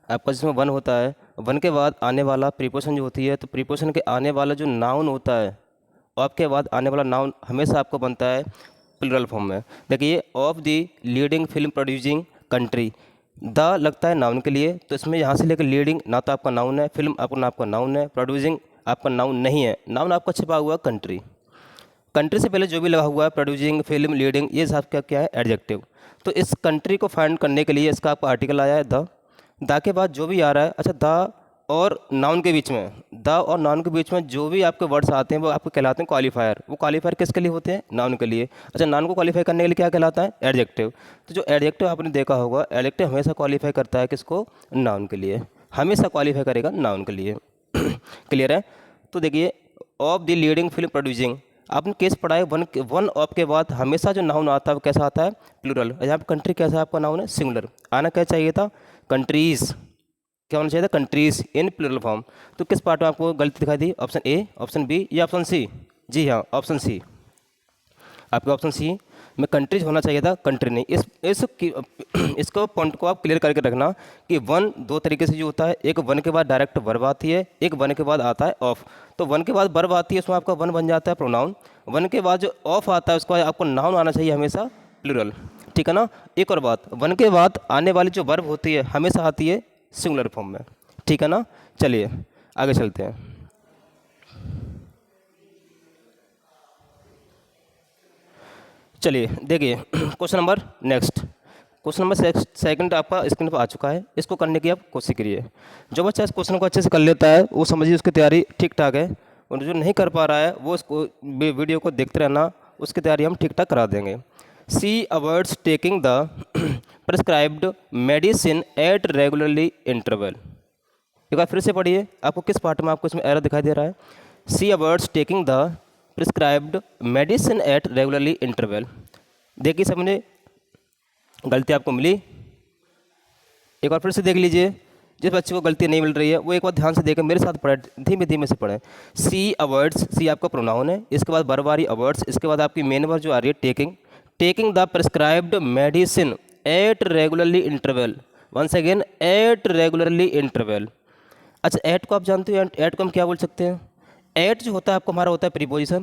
Speaker 3: आपका जिसमें वन होता है, वन के बाद आने वाला प्रीपोजिशन जो होती है, तो प्रीपोजिशन के आने वाला जो नाउन होता है, ऑफ के बाद आने वाला नाउन हमेशा आपको बनता है प्लूरल फॉर्म में। देखिए of the leading film producing country, the लगता है नाउन के लिए, तो इसमें यहाँ से लेकर लीडिंग ना तो आपका नाउन है, फिल्म आपका नाउन है, प्रोड्यूसिंग आपका नाउन नहीं है, नाउन आपका छिपा हुआ कंट्री। कंट्री से पहले जो भी लगा हुआ है, प्रोड्यूसिंग, फिल्म, लीडिंग, ये सब क्या है? एडजेक्टिव। तो इस कंट्री को फाइंड करने के लिए इसका आपका आर्टिकल आया है द के बाद जो भी आ रहा है, अच्छा द और नाउन के बीच में, द और नाउन के बीच में जो भी आपके वर्ड्स आते हैं वो आपको कहलाते हैं क्वालिफायर। वो क्वालिफायर किसके लिए होते हैं? नाउन के लिए। अच्छा नाउन को क्वालिफाई करने के लिए क्या कहलाता है? एडजेक्टिव। तो जो एडजेक्टिव आपने देखा होगा, एडजेक्टिव हमेशा क्वालिफाई करता है किसको? नाउन के लिए, हमेशा क्वालिफाई करेगा नाउन के लिए। क्लियर है? तो देखिए of the leading film producing, आपने केस पढ़ा है, वन ऑफ के बाद हमेशा जो नाउन आता है वो कैसा आता है? प्लूरल। यहाँ पर कंट्री कैसा आपका नाउन है? सिंगुलर। आना क्या चाहिए था? कंट्रीज़। क्या होना चाहिए था? Countries in plural form. तो किस पार्ट में आपको गलती दिखाई दी? ऑप्शन ए, ऑप्शन बी या ऑप्शन सी? जी हाँ, ऑप्शन सी। आपका ऑप्शन सी में कंट्रीज होना चाहिए था, कंट्री नहीं। इसको पॉइंट को आप क्लियर करके रखना कि वन दो तरीके से जो होता है, एक वन के बाद डायरेक्ट वर्ब आती है, एक वन के बाद आता है ऑफ। तो वन के बाद वर्ब आती है, उसमें आपका वन बन जाता है प्रोनाउन। वन के बाद जो ऑफ आता है उसको आपको नाउन आना चाहिए हमेशा प्लूरल, ठीक है ना। एक और बात, वन के बाद आने वाली जो वर्ब होती है हमेशा आती है सिंगुलर फॉर्म में, ठीक है ना। चलिए आगे चलते हैं। चलिए देखिए question number next, question number second आपका स्क्रीन पर आ चुका है। इसको करने की आप कोशिश करिए। जो बच्चा इस क्वेश्चन को अच्छे से कर लेता है वो समझिए उसकी तैयारी ठीक ठाक है, और जो नहीं कर पा रहा है वो इसको वीडियो को देखते रहना, उसकी तैयारी हम ठीक ठाक करा देंगे। She avoids taking the prescribed medicine at regularly interval. एक बार फिर से पढ़िए, आपको किस पार्ट में आपको इसमें एरर दिखाई दे रहा है? She avoids taking the prescribed medicine at regularly interval. देखिए सबने गलती आपको मिली, एक बार फिर से देख लीजिए। जिस बच्चे को गलती नहीं मिल रही है वो एक बार ध्यान से देखें, मेरे साथ पढ़े, धीमे धीमे से पढ़ें। सी अवॉइड्स, सी आपका प्रोनाउन है, इसके बाद वर्ब आ रही अवॉइड्स, इसके बाद आपकी मेन वर्ब जो आ रही है taking, taking the prescribed medicine at regularly interval. Once again at regularly interval. अच्छा एट को आप जानते हो, एट को हम क्या बोल सकते हैं? एट जो होता है आपको हमारा होता है प्रीपोजिशन।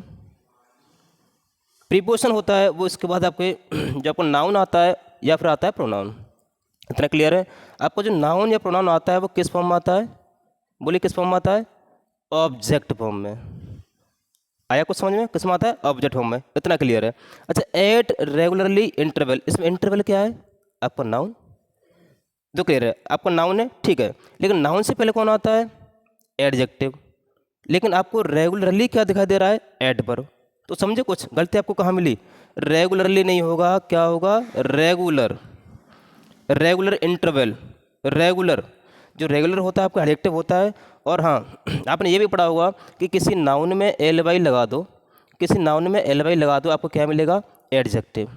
Speaker 3: प्रीपोजिशन होता है वो, इसके बाद आपके जो आपको नाउन आता है या फिर आता है प्रोनाउन। इतना क्लियर है? आपको जो नाउन या प्रोनाउन आता है वो किस फॉर्म में आता है? बोलिए किस फॉर्म में आता है? ऑब्जेक्ट फॉर्म में। आया कुछ समझ में? किस में आता है? ऑब्जेक्ट फॉर्म में। इतना क्लियर है? अच्छा एट रेगुलरली इंटरवल, इसमें इंटरवल क्या है? आपका नाउन। जो क्लियर है? आपका नाउन है, ठीक है, लेकिन नाउन से पहले कौन आता है? एडजेक्टिव। लेकिन आपको रेगुलरली क्या दिखाई दे रहा है? एडवर्ब। तो समझे कुछ गलती आपको कहाँ मिली? रेगुलरली नहीं होगा, क्या होगा? रेगुलर। रेगुलर इंटरवल, रेगुलर जो रेगुलर होता है आपका एडजेक्टिव होता है। और हाँ आपने ये भी पढ़ा होगा कि किसी नाउन में एल वाई लगा दो, किसी नाउन में एल वाई लगा दो, आपको क्या मिलेगा? एडजेक्टिव,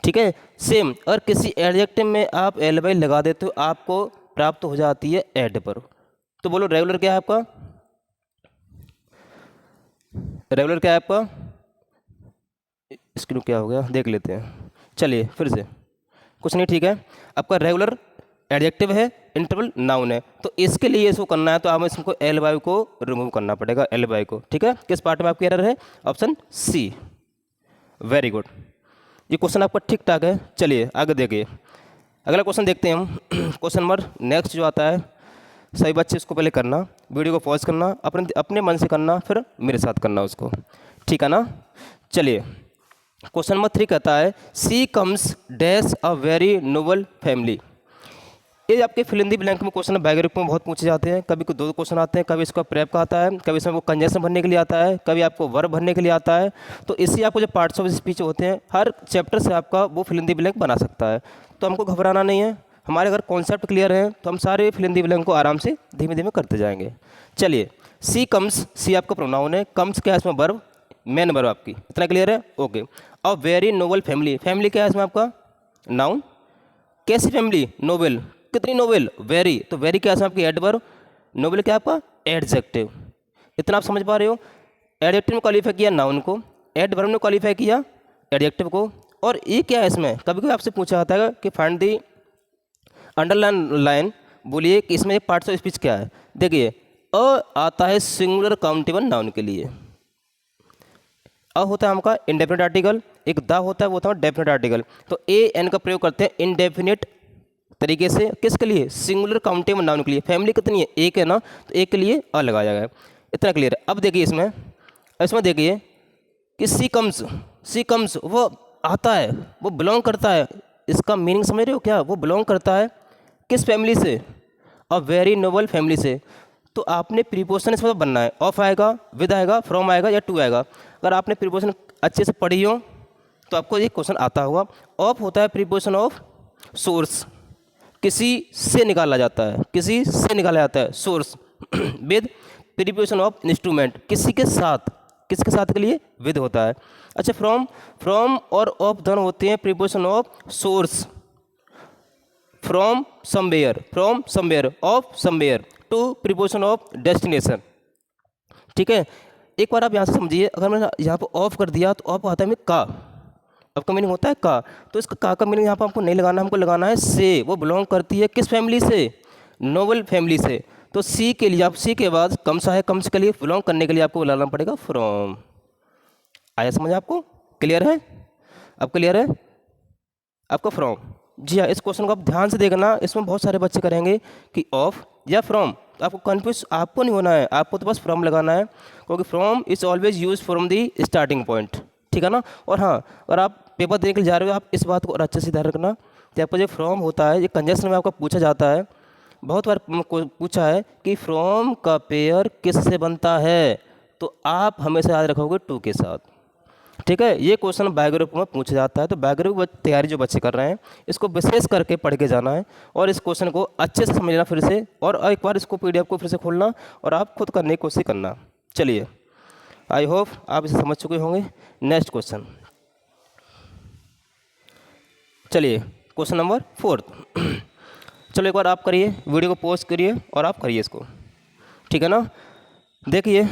Speaker 3: ठीक है। सेम, और किसी एडजेक्टिव में आप एल वाई लगा देते हो आपको प्राप्त हो जाती है एडवर्ब। तो बोलो रेगुलर क्या है आपका? रेगुलर क्या है आपका? स्क्रीन क्या हो गया देख लेते हैं। चलिए फिर से, कुछ नहीं, ठीक है। आपका रेगुलर एडजेक्टिव है, इंटरवल नाउन है, तो इसके लिए इसको करना है तो हमें इसको एल वाई को रिमूव करना पड़ेगा, एल वाई को, ठीक है। किस पार्ट में आपकी एरर है? Option C. वेरी गुड, ये क्वेश्चन आपका ठीक ठाक है। चलिए आगे देखिए, अगला क्वेश्चन देखते हैं हम। क्वेश्चन नंबर नेक्स्ट जो आता है, सभी बच्चे इसको पहले करना, वीडियो को पॉज करना, अपने मन से करना, फिर मेरे साथ करना उसको, ठीक है ना। चलिए क्वेश्चन नंबर 3 कहता है she comes dash a very noble family. ये आपके फिल इन द ब्लैंक में क्वेश्चन बायोग्राफी में बहुत पूछे जाते हैं। कभी 2 क्वेश्चन आते हैं, कभी इसका प्रेप का आता है, कभी इसमें वो कंजक्शन भरने के लिए आता है, कभी आपको वर्ब भरने के लिए आता है। तो इससे आपको जो पार्ट्स ऑफ स्पीच होते हैं हर चैप्टर से आपका वो फिल इन द ब्लैंक बना सकता है। तो हमको घबराना नहीं है, हमारे अगर कॉन्सेप्ट क्लियर है तो हम सारे फिल इन द ब्लैंक को आराम से धीमे धीमे करते जाएंगे। चलिए, सी कम्स, सी आपका प्रोनाउन है, कम्स क्या है इसमें वर्ब, मेन वर्ब आपकी, इतना क्लियर है? ओके। अब वेरी नोबल फैमिली, फैमिली क्या है इसमें आपका नाउन, कैसी फैमिली, नोबल, कितनी नोबल, वेरी, तो वेरी क्या है आपकी एडवर्ब, नोबल क्या आपका एडजेक्टिव। इतना आप समझ पा रहे हो? एडजेक्टिव में क्वालिफाई किया नाउन को, एडवर्ब ने क्वालिफाई किया एडजेक्टिव को। और ये क्या है इसमें, कभी कभी आपसे पूछा जाता है कि फाइंड दी अंडरलाइन लाइन, बोलिए कि इसमें पार्ट्स ऑफ स्पीच क्या है। देखिए, अ आता है सिंगुलर काउंटेबल नाउन के लिए, अ होता है हमका इंडेफिनिट आर्टिकल, एक द होता है वो होता है डेफिनेट आर्टिकल। तो ए एन का प्रयोग करते हैं इनडेफिनिट तरीके से, किसके लिए, सिंगुलर काउंटेबल नाउन के लिए। फैमिली कितनी है, एक है ना, तो एक के लिए अ लगाया गया है। इतना क्लियर है? अब देखिए इसमें देखिए कि सी कम्स वो आता है, वो बिलोंग करता है। इसका मीनिंग समझ रहे हो क्या, वो बिलोंग करता है किस फैमिली से, अ वेरी नोबल फैमिली से। तो आपने प्रीपोजिशन इसमें बनना है, ऑफ आएगा, विद आएगा, फ्रॉम आएगा या टू आएगा। अगर आपने प्रीपोजिशन अच्छे से पढ़ी हो तो आपको ये क्वेश्चन आता होगा। ऑफ होता है प्रीपोजिशन ऑफ सोर्स, किसी से निकाला जाता है, किसी से निकाला जाता है source. With preposition of instrument, किसी के साथ, किसके साथ के लिए, विद होता है। अच्छा, फ्रॉम और ऑफ दोनों होते हैं preposition of source, from somewhere, of somewhere, to preposition of destination. ठीक है, एक बार आप यहाँ से समझिए, अगर मैंने यहाँ पर ऑफ कर दिया तो ऑफ आता है का, ऑफ का मीनिंग होता है का, तो इसका का मीनिंग यहाँ पर हमको नहीं लगाना, हमको लगाना है से। वो बिलोंग करती है किस फैमिली से, नोबल फैमिली से। तो सी के लिए आप सी के बाद कम्स है, कम्स के लिए बिलोंग करने के लिए आपको बुलाना पड़ेगा फ्रॉम। आया समझ आपको? क्लियर है? अब क्लियर है आपका फ्रॉम? जी हाँ, इस क्वेश्चन को आप ध्यान से देखना, इसमें बहुत सारे बच्चे करेंगे कि ऑफ या फ्रॉम। तो आपको कन्फ्यूज आपको नहीं होना है, आपको तो बस फ्रॉम लगाना है, क्योंकि from is always use from the starting point. ठीक है ना? और हाँ, अगर आप पेपर देने के लिए जा रहे हो आप इस बात को और अच्छे से ध्यान रखना कि आपका जो फ्रॉम होता है ये कंजक्शन में आपका पूछा जाता है। बहुत बार पूछा है कि फ्रॉम का पेयर किस से बनता है, तो आप हमेशा याद रखोगे टू के साथ। ठीक है, ये क्वेश्चन बायोग्राफी में पूछा जाता है। तो बायोग्राफी तैयारी जो बच्चे कर रहे हैं इसको विशेष करके पढ़ के जाना है और इस क्वेश्चन को अच्छे से समझना फिर से, और एक बार इसको पीडीएफ को फिर से खोलना और आप खुद करने की कोशिश करना। चलिए, आई होप आप इसे समझ चुके होंगे। नेक्स्ट क्वेश्चन, चलिए क्वेश्चन नंबर 4। चलो एक बार आप करिए, वीडियो को पॉज करिए और आप करिए इसको। ठीक है ना? देखिए,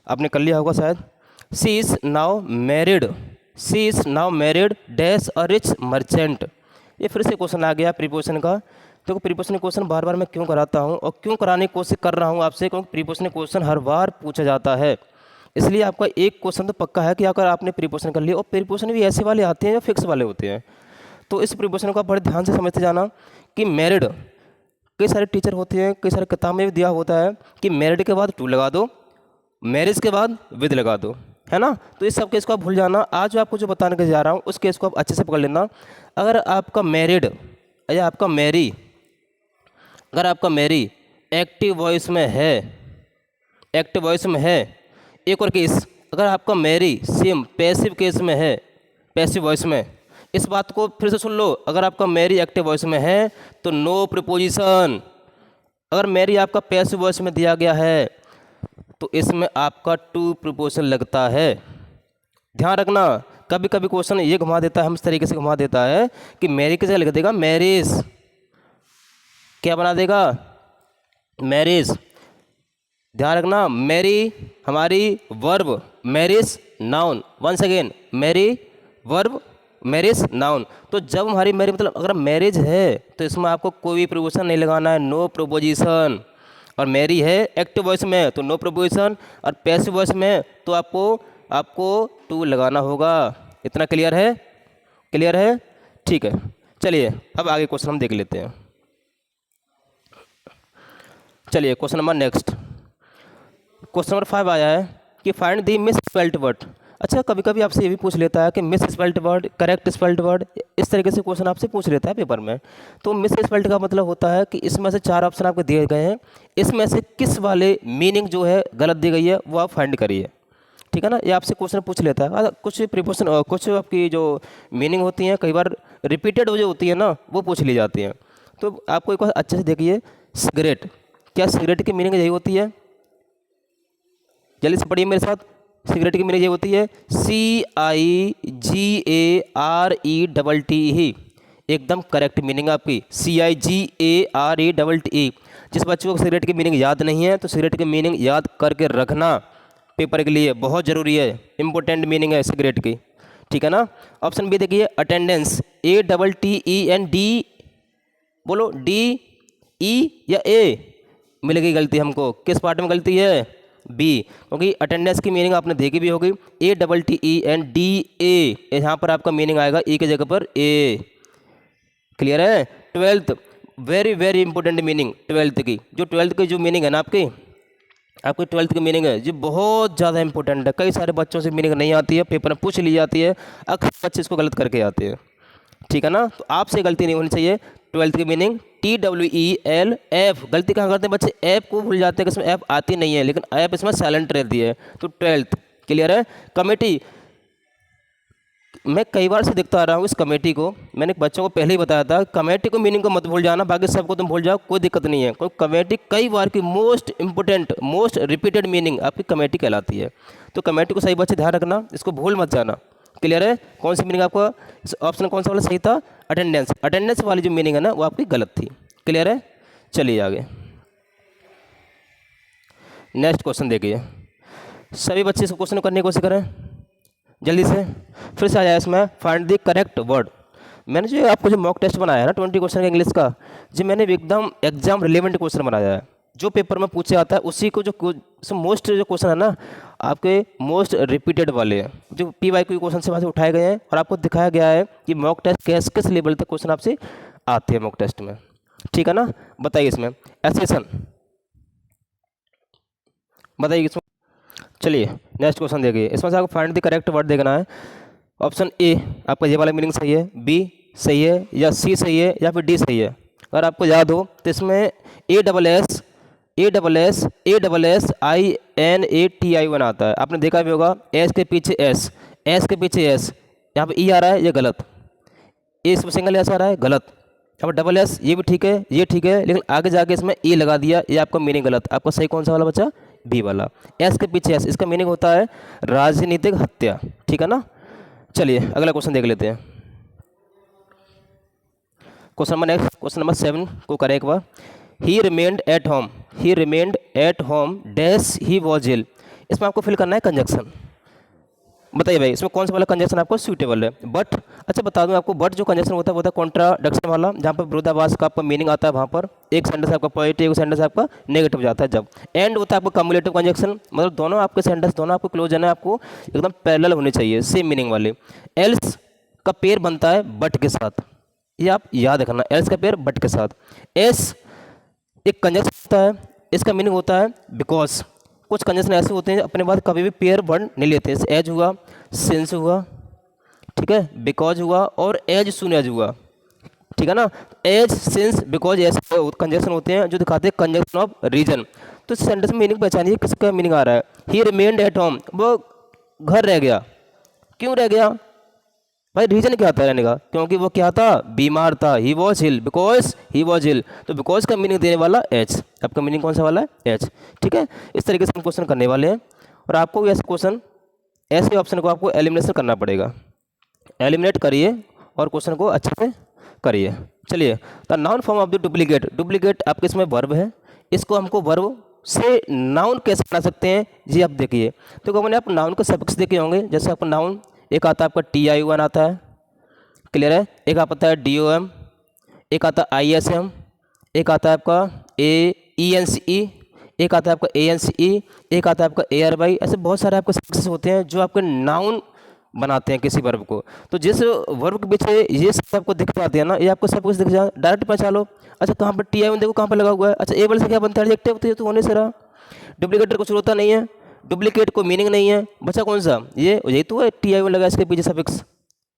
Speaker 3: आपने कर लिया होगा शायद। She is now married dash a rich merchant. ये फिर से क्वेश्चन आ गया प्रीपोजिशन का। देखो, प्रीपोजिशन क्वेश्चन बार बार मैं क्यों कराता हूँ और क्यों कराने की कोशिश कर रहा हूँ आपसे, क्योंकि प्रीपोजिशन क्वेश्चन हर बार पूछा जाता है। इसलिए आपका एक क्वेश्चन तो पक्का है कि अगर आपने प्रीपोजिशन कर लिया, और प्रीपोजिशन भी ऐसे वाले आते हैं जो फिक्स वाले होते हैं। तो इस प्रीपोजिशन को आप बड़े ध्यान से समझते जाना कि मैरिड, कई सारे टीचर होते हैं, कई सारे किताब में भी दिया होता है कि मैरिड के बाद टू लगा दो, मैरिज के बाद विद लगा दो, है ना? तो इस सब केस को आप भूल जाना। आज आपको जो बताने के जा रहा हूँ उस केस को आप अच्छे से पकड़ लेना। अगर आपका मैरिड या आपका मैरी, अगर आपका मैरी एक्टिव वॉइस में है, एक और केस, अगर आपका मैरी सेम पैसिव केस में है, पैसिव वॉइस में, इस बात को फिर से सुन लो। अगर आपका मैरी एक्टिव वॉइस में है तो नो प्रीपोजिशन। अगर मैरी आपका पैसिव वॉइस में दिया गया है तो इसमें आपका टू प्रीपोजिशन लगता है। ध्यान रखना, कभी कभी क्वेश्चन ये घुमा देता है, हम इस तरीके से घुमा देता है कि मैरी की जगह लिख देगा मैरिज, क्या बना देगा, मैरिज। ध्यान रखना, मैरी हमारी verb, marriage noun. Once again, marry verb, marriage noun. तो जब हमारी मैरी मतलब अगर मैरिज है तो इसमें आपको कोई भी प्रीपोजिशन नहीं लगाना है, नो प्रीपोजिशन। और मैरी है एक्टिव वॉइस में तो नो प्रीपोजिशन, और पैसिव वॉइस में तो आपको टू लगाना होगा। इतना क्लियर है? क्लियर है? ठीक है, चलिए अब आगे क्वेश्चन हम देख लेते हैं। चलिए question number next, question number 5 आया है कि फाइंड दी मिसस्पेल्ड वर्ड। अच्छा, कभी कभी आपसे ये भी पूछ लेता है कि miss spelled word, correct spelled word, इस तरीके से क्वेश्चन आपसे पूछ लेता है पेपर में। तो मिस स्पेल्ड का मतलब होता है कि इसमें से 4 ऑप्शन आपको दिए गए हैं, इसमें से किस वाले मीनिंग जो है गलत दी गई है वो आप फाइंड करिए। ठीक है ना, ये आपसे क्वेश्चन पूछ लेता है। कुछ प्रिपोजिशन, कुछ आपकी जो मीनिंग होती हैं कई बार रिपीटेड जो होती है ना वो पूछ ली जाती हैं। तो आपको एक बार अच्छे से देखिए, सिगरेट, क्या सिगरेट की मीनिंग यही होती है? जल्दी से पढ़िए मेरे साथ। सिगरेट की मीनिंग ये होती है CIGARETT ही, एकदम करेक्ट मीनिंग आपकी CIGARETT। जिस बच्चों को सिगरेट की मीनिंग याद नहीं है तो सिगरेट की मीनिंग याद करके रखना पेपर के लिए बहुत ज़रूरी है, इंपॉर्टेंट मीनिंग है सिगरेट की। ठीक है ना। ऑप्शन बी देखिए, अटेंडेंस, ATTEND, बोलो DE या A? मिलेगी गलती हमको, किस पार्ट में गलती है? बी, क्योंकि अटेंडेंस की मीनिंग आपने देखी भी होगी, ATTENDA, यहाँ पर आपका मीनिंग आएगा ई की जगह पर A। क्लियर है। 12th, very very important meaning 12th की, जो 12th की जो मीनिंग है ना आपकी 12th की मीनिंग है जी बहुत ज़्यादा इंपॉर्टेंट है। कई सारे बच्चों से मीनिंग नहीं आती है, पेपर में पूछ ली जाती है, अक्सर बच्चे इसको गलत करके आते हैं। ठीक है ना, तो आपसे गलती नहीं होनी चाहिए। 12th की मीनिंग TWELF, गलती कहाँ करते हैं बच्चे? ऐप को भूल जाते हैं कि इसमें ऐप आती नहीं है, लेकिन ऐप इसमें साइलेंट रहती है। तो 12th क्लियर है। कमेटी, मैं कई बार से देखता आ रहा हूँ इस कमेटी को, मैंने बच्चों को पहले ही बताया था कमेटी को मीनिंग को मत भूल जाना, बाकी सबको तुम भूल जाओ, कोई दिक्कत नहीं है। क्योंकि कमेटी कई बार की most important, most repeated meaning आपकी कमेटी कहलाती है। तो कमेटी को सही बच्चे ध्यान रखना, इसको भूल मत जाना। क्लियर है। कौन सी मीनिंग आपका ऑप्शन कौन सा वाला सही था? अटेंडेंस, अटेंडेंस वाली जो मीनिंग है ना वो आपकी गलत थी। क्लियर है। चलिए आगे नेक्स्ट क्वेश्चन देखिए, सभी बच्चे इस क्वेश्चन करने की कोशिश करें जल्दी से। फिर से आ जाए इसमें फाइंड द करेक्ट वर्ड। मैंने जो आपको जो मॉक टेस्ट बनाया है ना 20 क्वेश्चन का इंग्लिश का, जी मैंने एकदम एग्जाम रिलेवेंट क्वेश्चन बनाया है, जो पेपर में पूछे आता है उसी को, जो मोस्ट जो क्वेश्चन है ना आपके मोस्ट रिपीटेड वाले हैं, जो PYQ क्वेश्चन से वहाँ से उठाए गए हैं और आपको दिखाया गया है कि मॉक टेस्ट किस किस लेवल तक क्वेश्चन आपसे आते हैं मॉक टेस्ट में। ठीक है ना। बताइए इसमें एसेशन, बताइए इसमें। चलिए नेक्स्ट क्वेश्चन देखिए, इसमें से आपको फाइंड द करेक्ट वर्ड देखना है। ऑप्शन ए आपका ये वाला मीनिंग सही है, बी सही है, या सी सही है, या फिर डी सही है। अगर आपको याद हो तो इसमें ASSINATI आता है, आपने देखा भी होगा। एस के पीछे एस, एस के पीछे एस, यहाँ पे ई आ रहा है, ये गलत। इसमें सिंगल एस आ रहा है, गलत। यहाँ पर डबल एस, ये भी ठीक है, ये ठीक है, लेकिन आगे जाके इसमें ई लगा दिया, ये आपका मीनिंग गलत। आपका सही कौन सा वाला बच्चा? बी वाला। एस के पीछे एस, इसका मीनिंग होता है राजनीतिक हत्या। ठीक है ना। चलिए अगला क्वेश्चन देख लेते हैं। Question number next, question number 7 को करें एक बार। He remained at home, he remained at home dash he was ill. इसमें आपको फिल करना है कंजक्शन। बताइए भाई इसमें कौन सा वाला कंजक्शन आपको सूटेबल है? बट, अच्छा बता दूं आपको, बट जो कंजक्शन होता है वो होता है कॉन्ट्राडक्शन वाला, जहाँ पर विरोधाभास का आपका मीनिंग आता है, वहाँ पर एक सेंटेंस आपका पॉजिटिव, एक सेंटेंस आपका नेगेटिव जाता है। जब एंड होता है आपको कम्युलेटिव कंजक्शन, मतलब दोनों आपके सेंटेंस दोनों आपको क्लोज है, आपको एकदम पैरेलल होने चाहिए, सेम मीनिंग वाले। एल्स का पेयर बनता है बट के साथ, ये आप याद रखना, एल्स का पेयर बट के साथ। एस एक कंजक्शन होता है, इसका मीनिंग होता है बिकॉज। कुछ कंजक्शन ऐसे होते हैं अपने बाद कभी भी पेयर वर्ड नहीं लेते, जैसे एज हुआ, सिंस हुआ, ठीक है, बिकॉज हुआ और एज सुन एज हुआ। ठीक है ना। एज, सिंस, बिकॉज ऐसे कंजक्शन होते हैं जो दिखाते हैं कंजक्शन ऑफ रीजन। तो इस सेंटेंस में मीनिंग पहचानिए किसका मीनिंग आ रहा है। ही रिमेन्ड एट होम, वो घर रह गया। क्यों रह गया भाई? रीजन क्या था रहने का? क्योंकि वो क्या था? बीमार था। He was ill, because he was ill. तो बिकॉज का मीनिंग देने वाला एच, आपका मीनिंग कौन सा वाला है? एच। ठीक है, इस तरीके से हम क्वेश्चन करने वाले हैं और आपको भी ऐसे क्वेश्चन, ऐसे ऑप्शन को आपको एलिमिनेशन करना पड़ेगा। एलिमिनेट करिए और क्वेश्चन को अच्छे से करिए। चलिए, the noun form of the duplicate, duplicate आपके इसमें वर्ब है, इसको हमको वर्ब से नाउन कैसे बना सकते हैं जी आप देखिए। तो मैंने आप नाउन के सफिक्स देखे होंगे, जैसे आपका नाउन एक आता है आपका TION आता है, क्लियर है, एक आता है DOM, एक आता है ISM, एक आता है आपका AENCE, एक आता है आपका ANCE, एक आता है आपका ARY। ऐसे बहुत सारे आपके सफिक्स होते हैं जो आपके नाउन बनाते हैं किसी वर्ब को। तो जिस वर्ब के पीछे ये सब आपको दिख जाते हैं ना, ये आपको सब कुछ दिख जाए, डायरेक्ट पहचान लो। अच्छा कहाँ पर TION देखो कहाँ पर लगा हुआ है, अच्छा ए वाले से क्या बनता है? एडजेक्टिव, तो ये तो होने से रहा, डुप्लीकेटर कुछ होता नहीं है, डुप्लीकेट कोई मीनिंग नहीं है, बचा कौन सा, ये यही तो है टी आई ओ लगा इसके पीछे सफिक्स,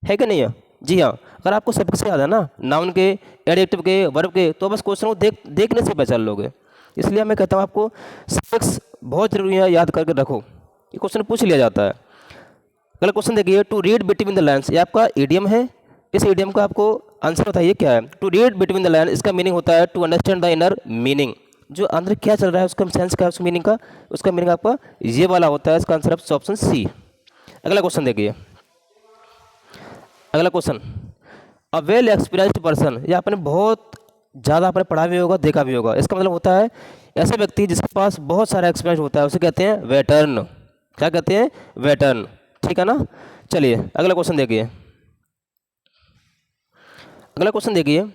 Speaker 3: है कि नहीं है? जी हाँ, अगर आपको सफिक्स याद है ना नाउन के, एडजेक्टिव के, वर्ब के, तो बस क्वेश्चन को देखने से पहचान लोगे। इसलिए मैं कहता हूँ आपको सफिक्स बहुत जरूरी है, याद करके रखो, ये क्वेश्चन पूछ लिया जाता है। अगला क्वेश्चन देखिए, to read between the lines, ये आपका ईडियम है। इस ईडियम का आपको आंसर बताइए क्या है। To read between the line, इसका मीनिंग होता है to understand the inner meaning, जो अंदर क्या चल रहा है उसका सेंस क्या है उस मीनिंग का, उसका मीनिंग आपका ये वाला होता है। इसका आंसर आप ऑप्शन सी। अगला क्वेश्चन देखिए, अगला question, a well experienced person, ये आपने बहुत ज़्यादा आपने पढ़ा भी होगा, देखा भी होगा। इसका मतलब होता है ऐसा व्यक्ति जिसके पास बहुत सारा एक्सपीरियंस होता है, उसे कहते हैं वेटर्न। क्या कहते हैं? वेटर्न, ठीक है ना। चलिए अगला क्वेश्चन देखिए, अगला क्वेश्चन देखिए,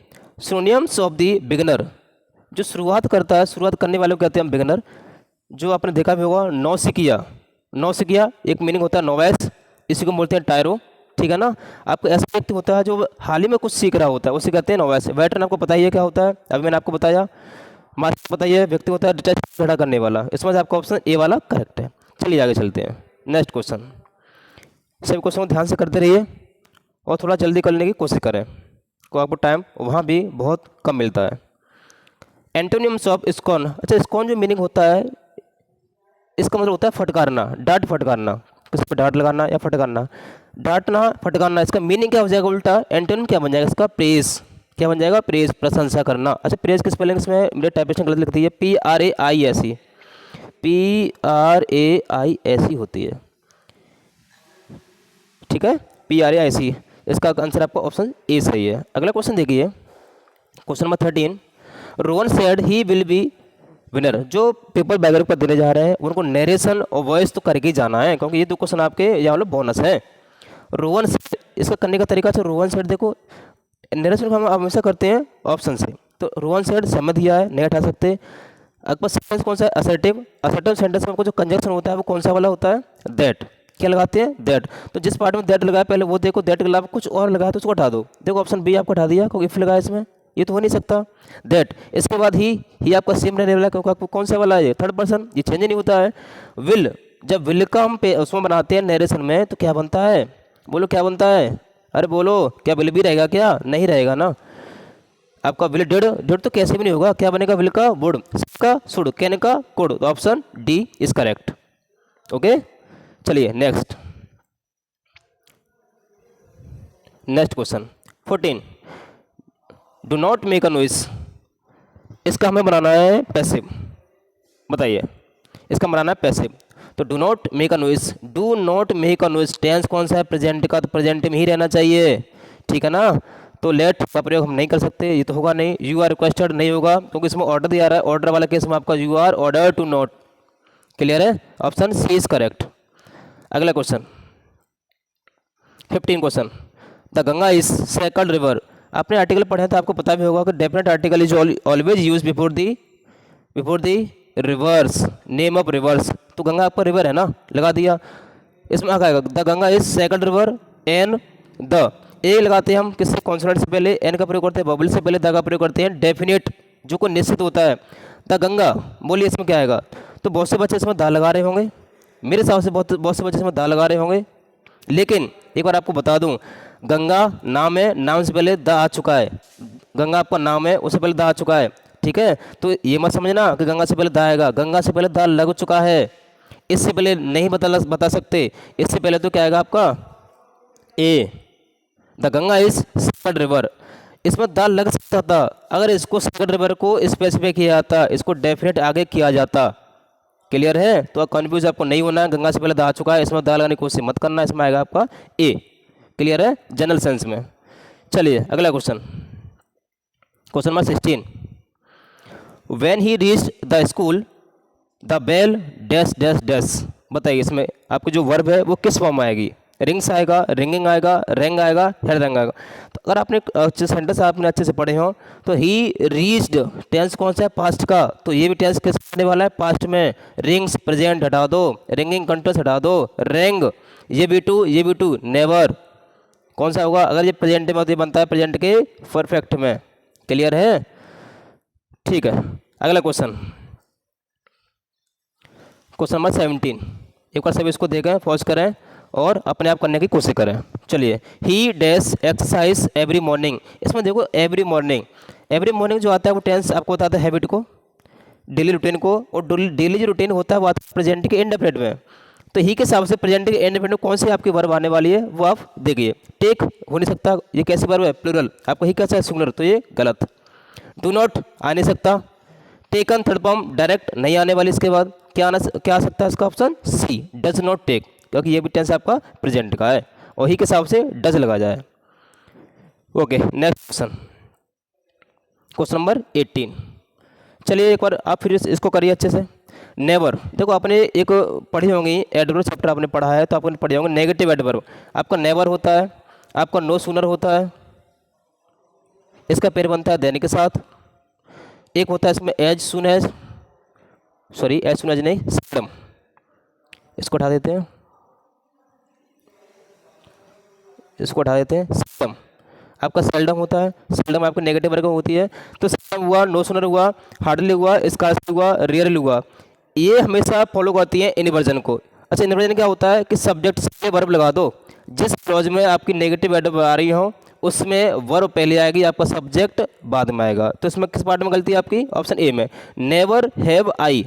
Speaker 3: सिनोनिम्स ऑफ द बिगिनर, जो शुरुआत करता है, शुरुआत करने वाले को कहते हैं हम बिगिनर। जो आपने देखा भी होगा, नौसिखिया, नौसिखिया एक मीनिंग होता है नोवाइस, इसी को बोलते हैं टायरो, ठीक है ना। आपको ऐसा व्यक्ति होता है जो हाल ही में कुछ सीख रहा होता है, उसे कहते हैं नोवाइस। वेटरन आपको पता ही है क्या होता है, अभी मैंने आपको बताया। मास्टर पता ही है, व्यक्ति होता है डिटैच खड़ा करने वाला। इसमें से आपका ऑप्शन ए वाला करेक्ट है। चलिए आगे चलते हैं, नेक्स्ट क्वेश्चन। सभी क्वेश्चन को ध्यान से करते रहिए और थोड़ा जल्दी करने की कोशिश करें, को आपको टाइम वहाँ भी बहुत कम मिलता है। एंटोनिम्स ऑफ स्कॉन, अच्छा स्कॉन जो मीनिंग होता है, इसका मतलब होता है फटकारना, डांट फटकारना, किसी पर डांट लगाना या फटकारना, डांटना फटकारना। इसका मीनिंग क्या हो जाएगा उल्टा, एंटोनिम क्या बन जाएगा इसका, प्रेज। क्या बन जाएगा? प्रेज, प्रशंसा करना। अच्छा प्रेज की स्पेलिंग इसमें मेरे टाइपिंग गलत लिखती है, PRAISE, PRAISE होती है, ठीक है, PRAISE। इसका आंसर आपका ऑप्शन ए सही है। अगला क्वेश्चन देखिए, question number 13, Rohan said he will be winner, जो पेपर बैगर पर देने जा रहे हैं उनको नरेशन और वॉइस तो करके ही जाना है, क्योंकि ये दो क्वेश्चन आपके यहाँ वाले बोनस है। रोहन सेड, इसका करने का तरीका से, रोहन सेड देखो, नरेशन को हम हमेशा करते हैं ऑप्शन से, तो रोहन सेड सहमत दिया है, नहीं हटा सकते। आपका सेंटेंस कौन सा है? असर्टिव। असर्टिव सेंटेंस में आपको जो कंजक्शन होता है वो कौन सा वाला होता है? दैट। क्या लगाते हैं? दैट। तो जिस पार्ट में दैट लगाया पहले वो देखो, दैट के अलावा कुछ और लगाया तो उसको हटा दो। देखो ऑप्शन बी आपको हटा दिया क्योंकि इफ लगाया इसमें, ये तो हो नहीं सकता। दैट, इसके बाद ही आपका सेम रहने वाला है, क्योंकि आपको कौन सा वाला है? थर्ड पर्सन, ये चेंज नहीं होता है। विल, जब विल का हम पे उसमें बनाते हैं नरेशन में, तो क्या बनता है? बोलो क्या बनता है? अरे बोलो, क्या विल भी रहेगा? क्या नहीं रहेगा ना। आपका विल डिड, डिड तो कैसे भी नहीं होगा, क्या बनेगा? विल का वुड, का शुड, कहने का कुड, तो option D is correct. Okay, चलिए next, next question 14, do not make a noise, इसका हमें बनाना है पैसिव। बताइए, इसका बनाना है पैसिव। तो do not make a noise, do not make a noise, tense कौन सा है? प्रेजेंट का, तो प्रेजेंट में ही रहना चाहिए, ठीक है ना। तो लेट का प्रयोग हम नहीं कर सकते, ये तो होगा नहीं। यू आर रिक्वेस्टेड नहीं होगा, क्योंकि इसमें ऑर्डर दिया रहा है, ऑर्डर वाला केस में आपका you are order to not. Clear है? Option C is correct. अगला question 15 question, the Ganga is second river, आपने आर्टिकल पढ़ा तो आपको पता भी होगा कि definite article is always use before the rivers, name of rivers. तो गंगा आपका रिवर है ना, लगा दिया। इसमें क्या आएगा? The Ganga is second river an the, a लगाते हैं हम किससे? कॉन्सोनेंट से पहले, एन का प्रयोग करते हैं, बबल से पहले द का प्रयोग करते हैं, डेफिनेट जो को निश्चित होता है। द गंगा, बोलिए इसमें क्या आएगा? तो बहुत से बच्चे इसमें दा लगा रहे होंगे, मेरे हिसाब से बहुत से बच्चे इसमें दा लगा रहे होंगे, लेकिन एक बार आपको बता दूं, गंगा नाम है, नाम से पहले द आ चुका है। गंगा आपका नाम है, उससे पहले द आ चुका है, ठीक है। तो ये मत समझना कि गंगा से पहले द आएगा, गंगा से पहले द लग चुका है, इससे पहले नहीं बता सकते। इससे पहले तो क्या आएगा आपका? A, the Ganga is second river. इसमें द लग सकता था, अगर इसको सेकंड रिवर को स्पेसिफाई किया जाता, इसको डेफिनेट आगे किया जाता। क्लियर है? तो कंफ्यूज आपको नहीं होना है, गंगा से पहले दा आ चुका है, इसमें दा लगाने की कोशिश मत करना, इसमें आएगा आपका ए। क्लियर है? जनरल सेंस में। चलिए अगला question, question number 16, when he reached the school the bell dash dash dash, बताइए इसमें आपको जो वर्ब है वो किस फॉर्म में आएगी? रिंग्स आएगा, रिंगिंग आएगा, रेंग आएगा, हेड रेंग आएगा। तो अगर आपने सेंटेंस आपने अच्छे से पढ़े हो तो ही रीच्ड टेंस कौन सा है? पास्ट का, तो ये भी टेंस किस आने वाला है? पास्ट में। रिंग्स प्रेजेंट हटा दो, रिंगिंग कंटिन्यूअस हटा दो, रेंग ये भी टू नेवर, कौन सा होगा? अगर ये प्रेजेंट में तो ये बनता है प्रेजेंट के परफेक्ट में। क्लियर है? ठीक है, अगला क्वेश्चन, क्वेश्चन नंबर 17, एक बार सभी इसको देखें, पॉज करें और अपने आप करने की कोशिश करें। चलिए, ही डैश एक्सरसाइज एवरी मॉर्निंग। इसमें देखो एवरी मॉर्निंग जो आता है वो टेंस आपको बताता है हैबिट को, डेली रूटीन को, और डेली जो रूटीन होता है वो आता है प्रेजेंट के इंडेफिनिट में। तो ही के हिसाब से प्रेजेंट के इंडेफिनिट में कौन सी आपकी वर्ब आने वाली है वो आप देखिए। टेक हो नहीं सकता, ये कैसी वर्ब है, प्लूरल, आपको ही कैसा है, सिंगुलर, तो ये गलत। डू नॉट आ नहीं सकता। टेकन थर्ड फॉर्म डायरेक्ट नहीं आने वाली, इसके बाद क्या आ सकता है इसका option C, does not take, क्योंकि ये भी टेंस आपका प्रेजेंट का है और ही के हिसाब से डज लगा जाए। Okay, next question number 18। चलिए एक बार आप फिर इसको करिए अच्छे से। नेवर, देखो आपने एक पढ़ी होंगी एडवर्ब चैप्टर आपने पढ़ा है, तो आपने पढ़े होंगे नेगेटिव एडवर्ब। आपका नेवर होता है, आपका नो सूनर होता है, इसका पेयर बनता है देन के साथ। एक होता है इसमें as soon as, sorry as soon as नहीं, सेल्डम, इसको उठा देते हैं, इसको उठा देते हैं, सेल्डम आपका सेल्डम होता है, सेल्डम आपकी नेगेटिव वर्ग होती है। तो सेल्डम हुआ, नो सुनर हुआ, हार्डली हुआ, स्कार्सली हुआ, रेयरली हुआ, ये हमेशा फॉलो करती है इनवर्जन को। अच्छा, इनवर्जन क्या होता है कि सब्जेक्ट से वर्ब लगा दो, जिस क्लॉज में आपकी नेगेटिव एडवर्ब आ रही हो उसमें वर्ब पहले आएगी, आपका सब्जेक्ट बाद में आएगा। तो इसमें किस पार्ट में गलती है आपकी, ऑप्शन ए में, never have I,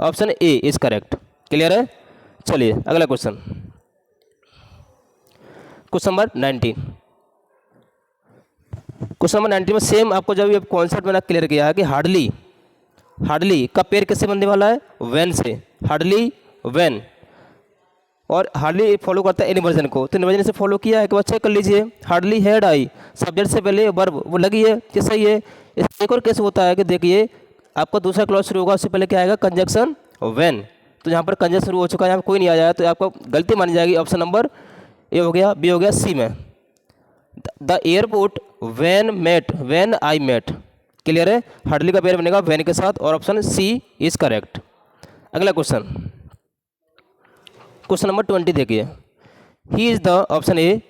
Speaker 3: option A is correct. Clear है। चलिए अगला question, question number 19। Question number 19 में सेम आपको जब ये कॉन्सेप्ट मैंने क्लियर किया है कि हार्डली का पेयर किससे बनने वाला है, व्हेन से, हार्डली व्हेन, और हार्डली फॉलो करता है इनवर्जन को। तो इनवर्जन से फॉलो किया है कि चेक कर लीजिए, हार्डली हैड आई, सब्जेक्ट से पहले वर्ब वो लगी है कि सही है। इस एक और केस होता है कि देखिए आपका दूसरा क्लॉज शुरू होगा, उससे पहले क्या आएगा, कंजक्शन व्हेन। तो यहाँ पर कंजक्शन शुरू हो चुका है, यहाँ पर कोई नहीं आया, तो आपको गलती मानी जाएगी। ऑप्शन नंबर ए हो गया, बी हो गया, सी में the airport when I met. Clear है। हार्डली का पेयर बनेगा व्हेन के साथ और ऑप्शन सी इज करेक्ट। अगला क्वेश्चन, क्वेश्चन नंबर 20 देखिए। He is the, option A,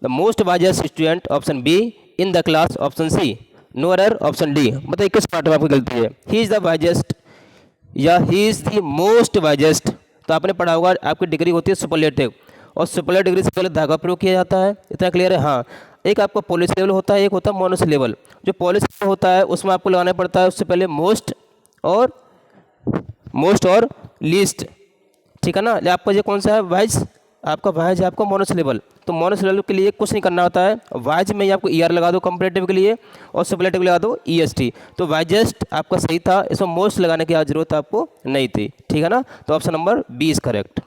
Speaker 3: the most wisest student, option B, in the class, option C, no error, option D. बताइए किस पार्ट में आपकी गलती है, ही इज द वाइजेस्ट या ही is the most wisest. तो आपने पढ़ा होगा आपकी डिग्री होती है सुपरलेटिव, और सुपरलेटिव डिग्री से पहले धागा प्रयोग किया जाता है, इतना क्लियर है। हाँ, एक आपका पॉलिश लेवल होता है, एक होता है मोनोस लेवल। जो पॉलिश होता है उसमें आपको लगाना पड़ता है उससे पहले मोस्ट और लीस्ट, ठीक है ना। आपका ये कौन सा है, वाइज, आपका वाइज है आपका मोनोस लेवल। तो मोनोस लेवल के लिए कुछ नहीं करना होता है, वाइज में आपको ईआर लगा दो कंपैरेटिव के लिए, और सुपरलेटिव लगा दो ईएसटी। तो वाइजेस्ट आपका सही था, इसमें मोस्ट लगाने की जरूरत आपको नहीं थी, ठीक है ना। तो option number B is correct,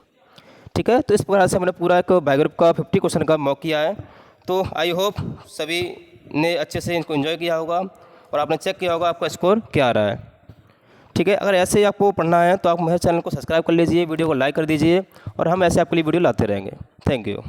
Speaker 3: ठीक है। तो इस प्रकार से हमने पूरा एक बायोग्राफ का 50 क्वेश्चन का मॉक किया है। तो आई होप सभी ने अच्छे से इनको एंजॉय किया होगा और आपने चेक किया होगा आपका स्कोर क्या आ रहा है, ठीक है। अगर ऐसे ही आपको पढ़ना है तो आप मेरे चैनल को सब्सक्राइब कर लीजिए, वीडियो को लाइक कर दीजिए, और हम ऐसे आपके लिए वीडियो लाते रहेंगे। Thank you.